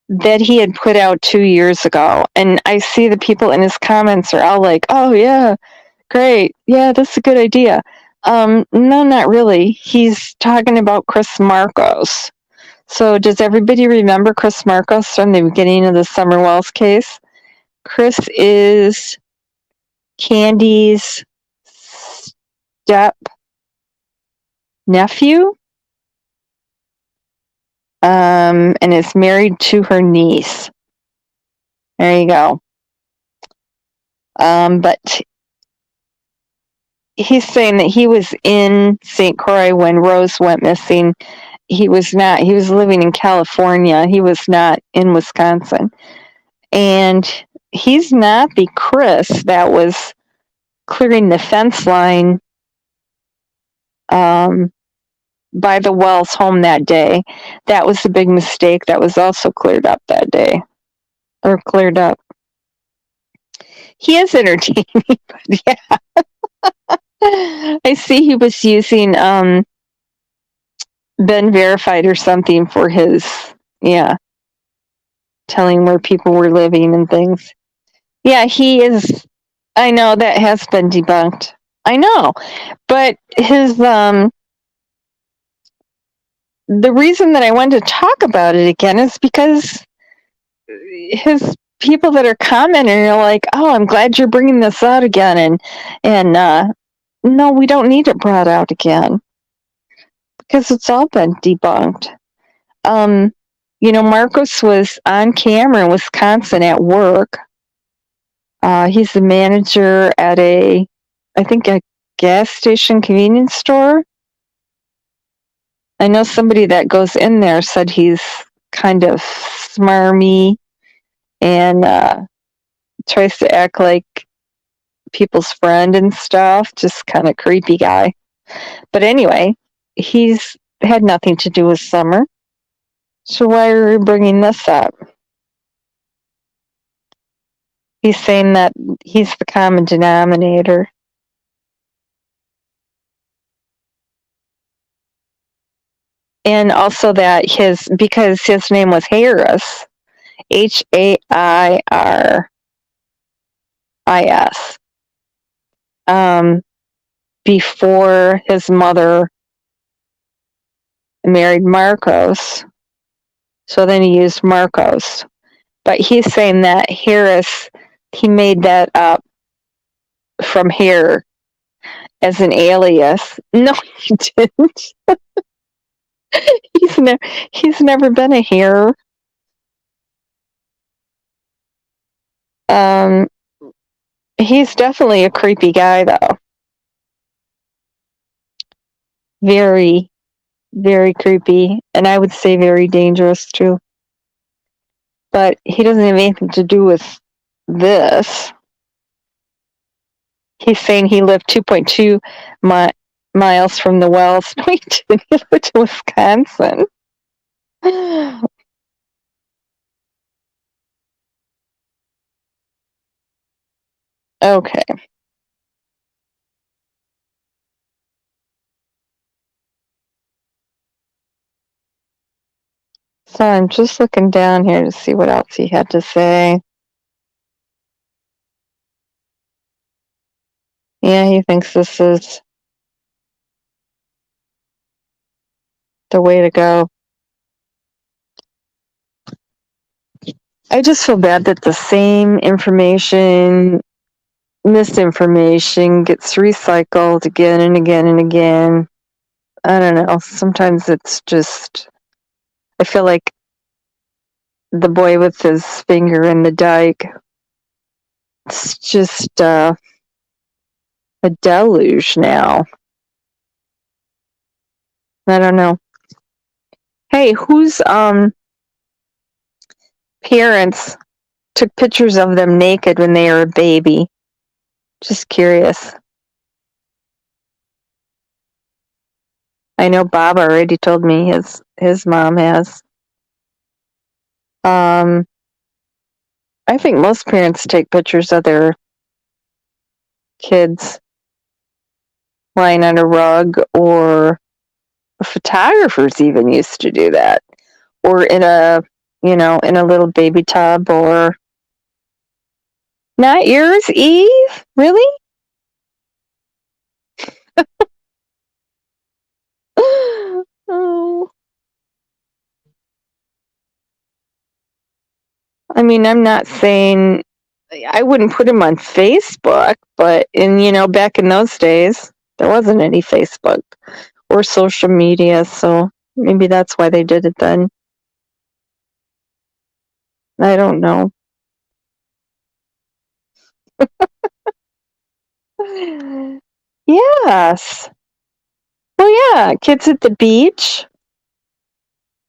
that he had put out 2 years ago, and I see the people in his comments are all like, "Oh yeah, great, yeah, that's a good idea." No, not really. He's talking about Chris Marcos. So does everybody remember Chris Marcos from the beginning of the Summer Wells case? Chris is Candy's step nephew, and is married to her niece. There you go. But he's saying that he was in St. Croix when Rose went missing. He was not. He was living in California. He was not in Wisconsin. And he's not the Chris that was clearing the fence line by the Wells home that day. That was a big mistake. That was also cleared up that day. Or cleared up. He is entertaining, but yeah. I see he was using Ben Verified or something for his, telling where people were living and things. Yeah, he is. I know that has been debunked. I know. But his, the reason that I wanted to talk about it again is because his people that are commenting are like, "Oh, I'm glad you're bringing this out again," and no, we don't need it brought out again because it's all been debunked. Marcos was on camera in Wisconsin at work. He's the manager at I think a gas station convenience store. I know somebody that goes in there said he's kind of smarmy and tries to act like people's friend and stuff. Just kind of creepy guy. But anyway, he's had nothing to do with Summer. So why are we bringing this up? He's saying that he's the common denominator. And also that because his name was Harris, Hairis, before his mother married Marcos. So then he used Marcos. But he's saying that Harris, he made that up from here as an alias. No, he didn't. He's never been a Hare. He's definitely a creepy guy, though. Very, very creepy, and I would say very dangerous, too. But he doesn't have anything to do with this. He's saying he lived 2.2 miles from the Wells. No, he didn't. He lived in Wisconsin. Okay. So I'm just looking down here to see what else he had to say. Yeah, he thinks this is the way to go. I just feel bad that the same information, misinformation, gets recycled again and again and again. I don't know. Sometimes it's just, I feel like the boy with his finger in the dike. It's just, a deluge now. I don't know. Hey, whose parents took pictures of them naked when they were a baby? Just curious. I know Bob already told me his mom has. I think most parents take pictures of their kids lying on a rug, or photographers even used to do that, or in a little baby tub. Or not yours, Eve? Really? Oh. I mean, I'm not saying I wouldn't put him on Facebook, but back in those days, there wasn't any Facebook or social media, so maybe that's why they did it then. I don't know. Yes. Well, yeah, kids at the beach.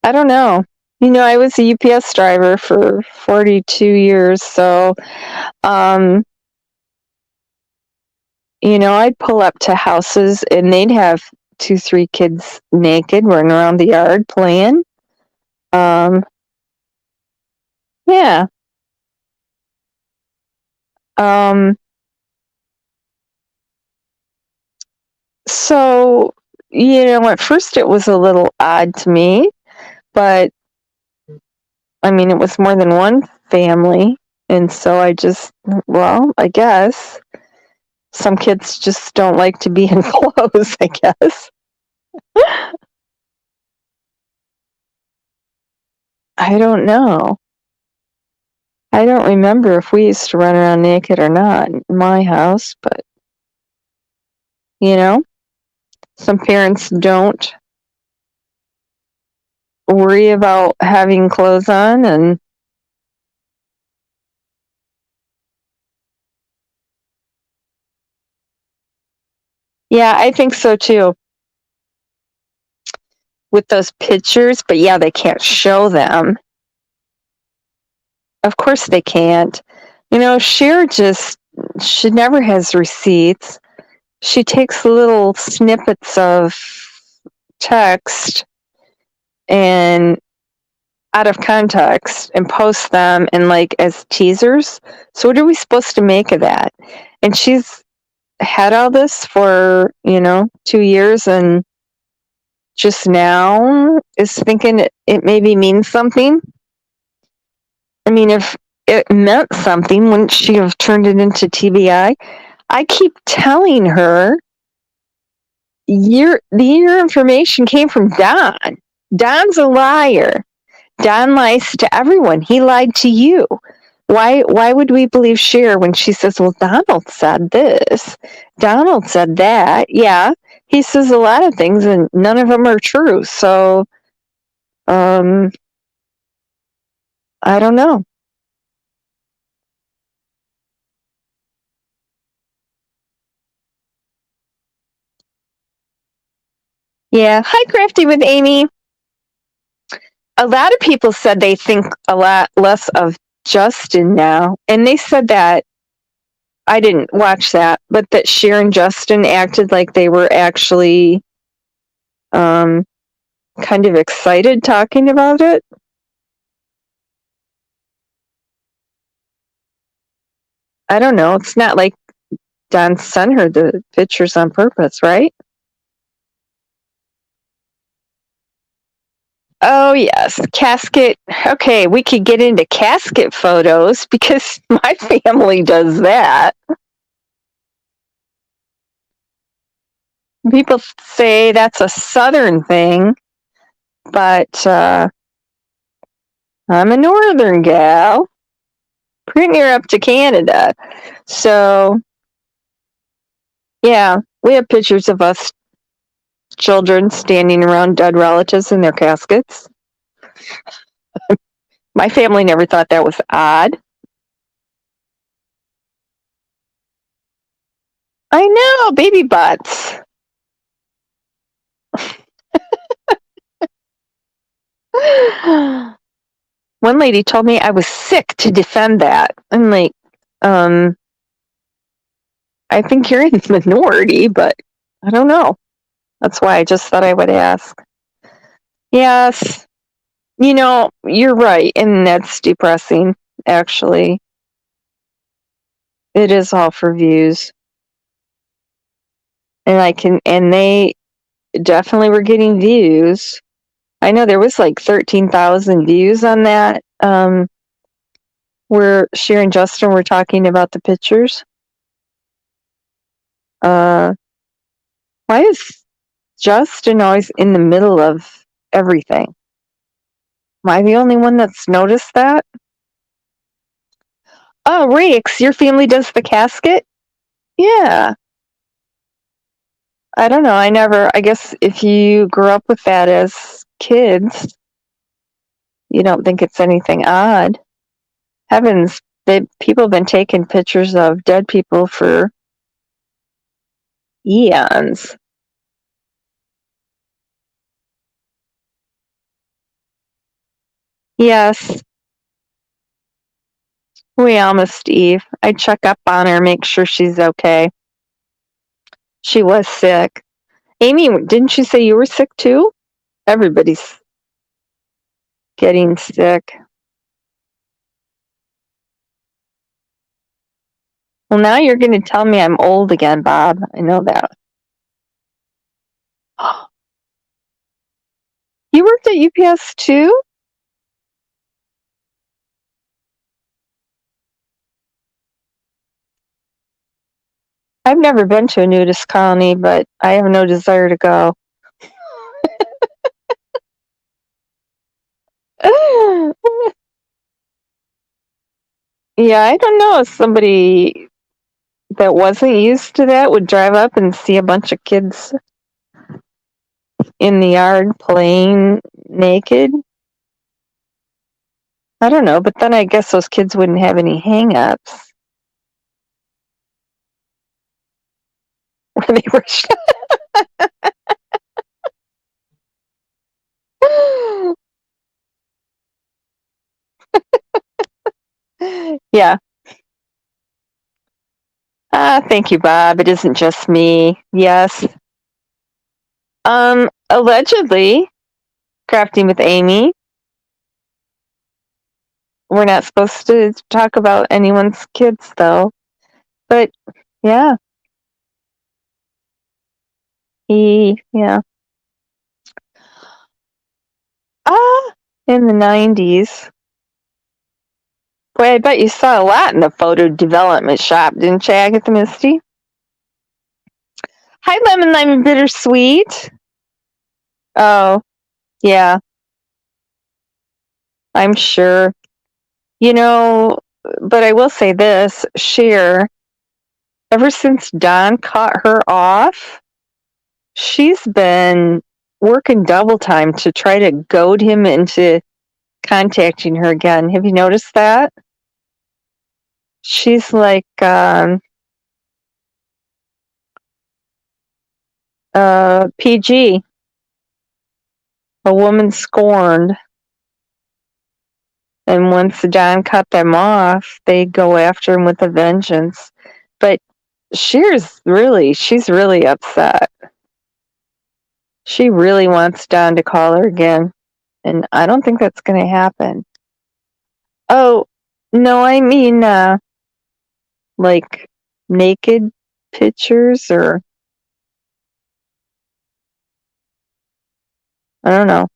I don't know. I was a UPS driver for 42 years, so I'd pull up to houses and they'd have 2, 3 kids naked running around the yard playing. Yeah. So, at first it was a little odd to me, but I mean, it was more than one family. And so I guess some kids just don't like to be in clothes, I guess. I don't know. I don't remember if we used to run around naked or not in my house, but some parents don't worry about having clothes on. And yeah, I think so too, with those pictures. But yeah, they can't show them. Of course they can't. Cher she never has receipts. She takes little snippets of text and out of context and posts them in as teasers. So what are we supposed to make of that? And she's had all this for 2 years, and just now is thinking it maybe means something. I mean, if it meant something, wouldn't she have turned it into TBI? I keep telling her, your information came from Don. Don's a liar. Don lies to everyone. He lied to you. Why would we believe Cher when she says, well, Donald said this, Donald said that? Yeah, he says a lot of things and none of them are true. So, I don't know. Yeah. Hi, Crafty with Amy. A lot of people said they think a lot less of Justin now. And they said that, I didn't watch that, but that Cher and Justin acted like they were actually kind of excited talking about it. I don't know. It's not like Don sent her the pictures on purpose, right? Oh, yes. Casket. Okay, we could get into casket photos because my family does that. People say that's a Southern thing, but I'm a Northern gal, pretty near up to Canada. So, yeah, we have pictures of us children standing around dead relatives in their caskets. My family never thought that was odd. I know, baby butts. One lady told me I was sick to defend that. I'm like, I think you're in the minority, but I don't know. That's why I just thought I would ask. Yes, you're right, and that's depressing, actually. It is all for views. And they definitely were getting views. I know there was like 13,000 views on that, where Cher and Justin were talking about the pictures. Why is Justin always in the middle of everything? Am I the only one that's noticed that? Oh, Reeks, your family does the casket? Yeah. I don't know. I guess if you grew up with that as kids, you don't think it's anything odd. Heavens, people have been taking pictures of dead people for eons. Yes, we almost Eve. I check up on her, make sure she's okay. She was sick. Amy, didn't you say you were sick too? Everybody's getting sick. Well, now you're going to tell me I'm old again, Bob. I know that. You worked at UPS too? I've never been to a nudist colony, but I have no desire to go. Yeah, I don't know if somebody that wasn't used to that would drive up and see a bunch of kids in the yard playing naked. I don't know, but then I guess those kids wouldn't have any hang-ups. Where they were Yeah. Thank you, Bob. It isn't just me. Yes. Allegedly, crafting with Amy. We're not supposed to talk about anyone's kids, though. But yeah, yeah. In the 90s. Boy, I bet you saw a lot in the photo development shop, didn't you, Agatha Misty? Hi, Lemon Lime Bittersweet. Oh, yeah, I'm sure. But I will say this, Cher, ever since Don caught her off, she's been working double time to try to goad him into contacting her again. Have you noticed that? She's like, PG, a woman scorned. And once Don cut them off, they go after him with a vengeance. But she's really upset. She really wants Don to call her again. And I don't think that's going to happen. Oh, no, I mean, like naked pictures or I don't know.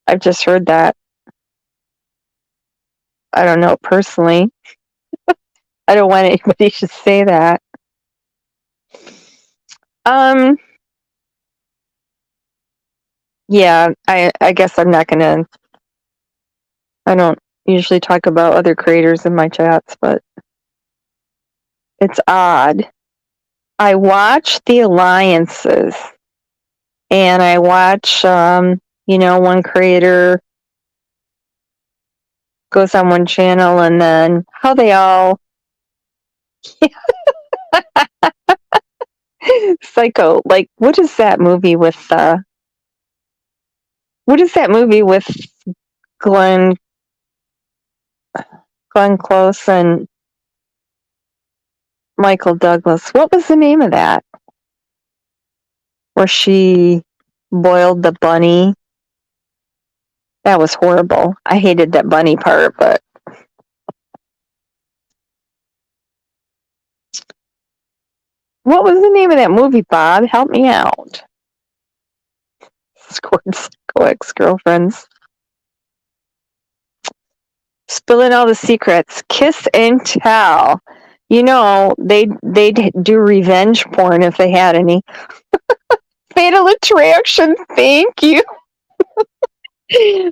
I've just heard that. I don't know personally. I don't want anybody to say that. Yeah, I guess I'm not gonna. I don't usually talk about other creators in my chats, but it's odd. I watch the alliances, and I watch, one creator goes on one channel, and then how they all Psycho. Like, what is that movie with Glenn Close and Michael Douglas? What was the name of that? Where she boiled the bunny? That was horrible. I hated that bunny part, but what was the name of that movie, Bob? Help me out. Squirt's ex-girlfriends. Spilling all the secrets. Kiss and tell. You know, they'd do revenge porn if they had any. Fatal Attraction, thank you.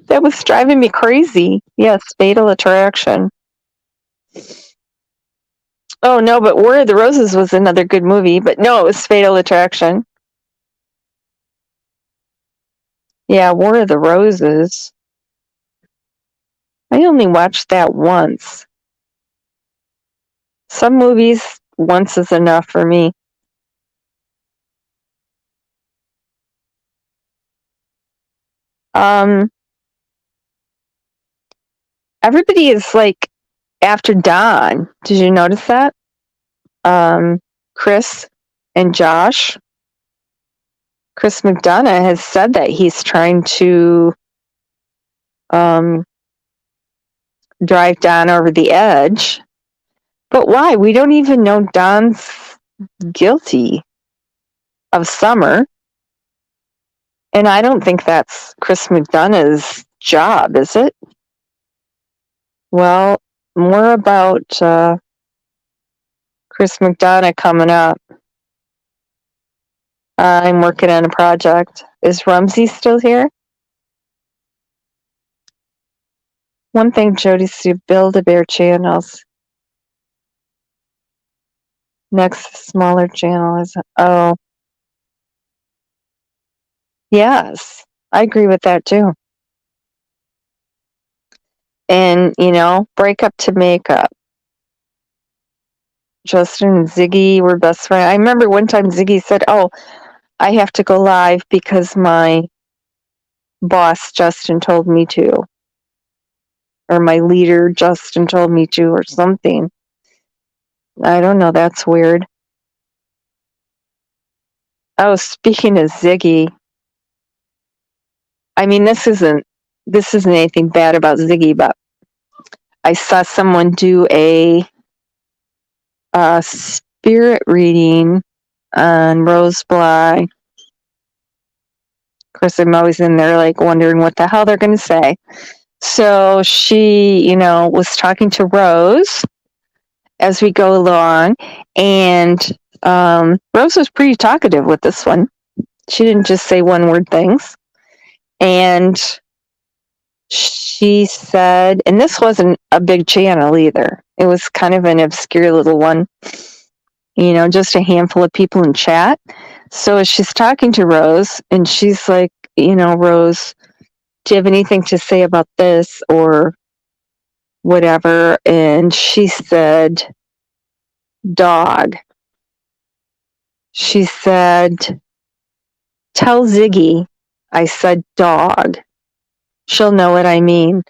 That was driving me crazy. Yes, Fatal Attraction. Oh, no, but War of the Roses was another good movie. But no, it was Fatal Attraction. Yeah, War of the Roses. I only watched that once. Some movies, once is enough for me. Everybody is like after Dawn. Did you notice that? Chris and Josh. Chris McDonough has said that he's trying to drive Don over the edge. But why? We don't even know Don's guilty of Summer. And I don't think that's Chris McDonough's job, is it? Well, more about Chris McDonough coming up. I'm working on a project. Is Rumsey still here? One thing, Jody's to build a bear channels. Next smaller channel is yes, I agree with that too. And break up to make up. Justin and Ziggy were best friends. I remember one time Ziggy said, "Oh, I have to go live because my boss Justin told me to, or my leader Justin told me to, or something." I don't know. That's weird. Oh, speaking of Ziggy, I mean, this isn't anything bad about Ziggy, but I saw someone do a spirit reading on Rose Bly. Of course, I'm always in there like wondering what the hell they're going to say. So she, was talking to Rose as we go along, and Rose was pretty talkative with this one. She didn't just say one-word things. And she said, and this wasn't a big channel either. It was kind of an obscure little one, just a handful of people in chat. So as she's talking to Rose, and she's like, Rose, do you have anything to say about this or whatever? And she said, dog. She said, tell Ziggy I said dog. She'll know what I mean.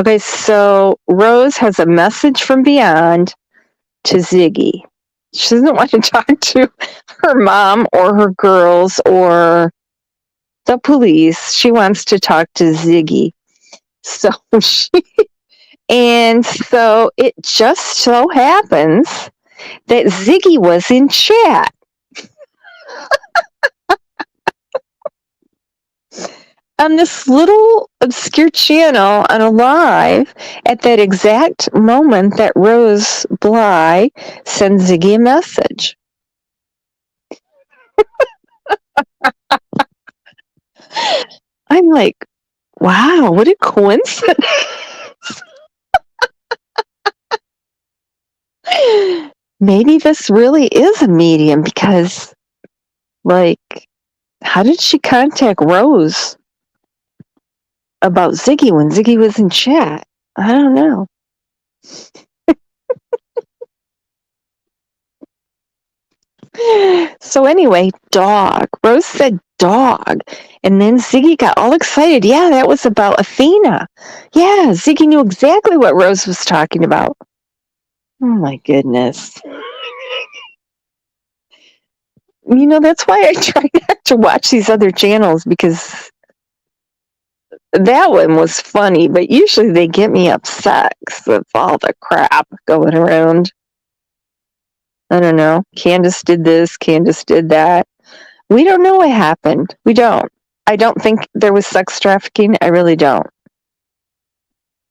Okay, so Rose has a message from beyond to Ziggy. She doesn't want to talk to her mom or her girls or the police. She wants to talk to Ziggy. So so it just so happens that Ziggy was in chat. On this little obscure channel on a live at that exact moment that Rose Bly sends Ziggy a message. I'm like, wow, what a coincidence. Maybe this really is a medium because, how did she contact Rose about Ziggy when Ziggy was in chat? I don't know. So So anyway, dog. Rose said dog. And then Ziggy got all excited. Yeah, that was about Athena. Yeah, Ziggy knew exactly what Rose was talking about. Oh my goodness. That's why I try not to watch these other channels, because that one was funny, but usually they get me upset with all the crap going around. I don't know. Candace did this, Candace did that. We don't know what happened. We don't. I don't think there was sex trafficking. I really don't.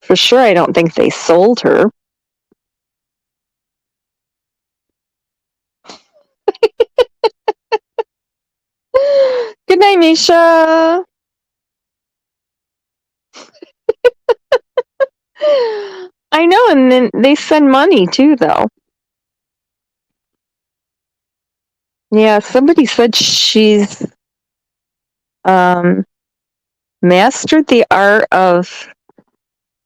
For sure, I don't think they sold her. Good night, Misha. I know, and then they send money too, though. Yeah, somebody said she's mastered the art of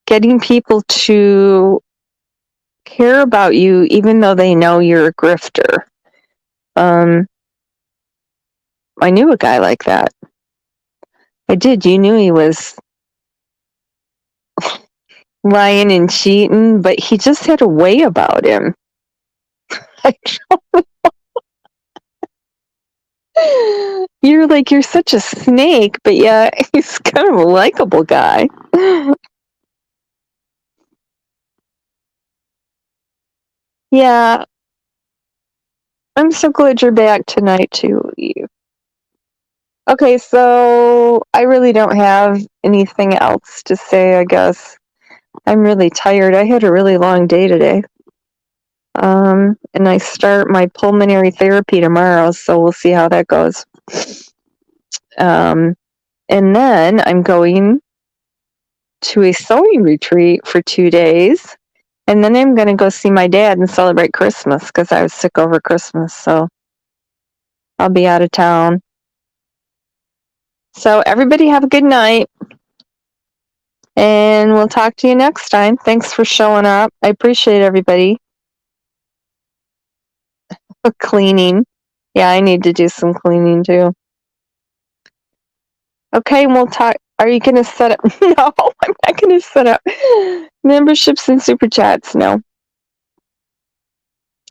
getting people to care about you even though they know you're a grifter. I knew a guy like that. I did. You knew he was lying and cheating, but he just had a way about him. You're such a snake, but yeah, he's kind of a likable guy. Yeah. I'm so glad you're back tonight too, Eve. Okay, so I really don't have anything else to say, I guess. I'm really tired. I had a really long day today. And I start my pulmonary therapy tomorrow, so we'll see how that goes. And then I'm going to a sewing retreat for 2 days. And then I'm going to go see my dad and celebrate Christmas because I was sick over Christmas. So I'll be out of town. So everybody have a good night. And we'll talk to you next time. Thanks for showing up. I appreciate everybody. Cleaning. Yeah, I need to do some cleaning too. Okay, we'll talk. Are you going to set up? No, I'm not going to set up memberships and super chats. No.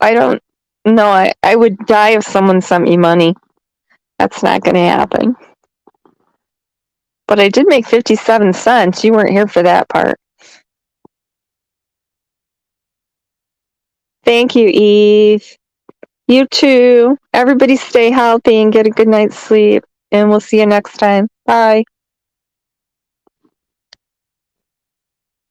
I don't. No, I would die if someone sent me money. That's not going to happen. But I did make 57 cents. You weren't here for that part. Thank you, Eve. You too. Everybody stay healthy and get a good night's sleep. And we'll see you next time. Bye.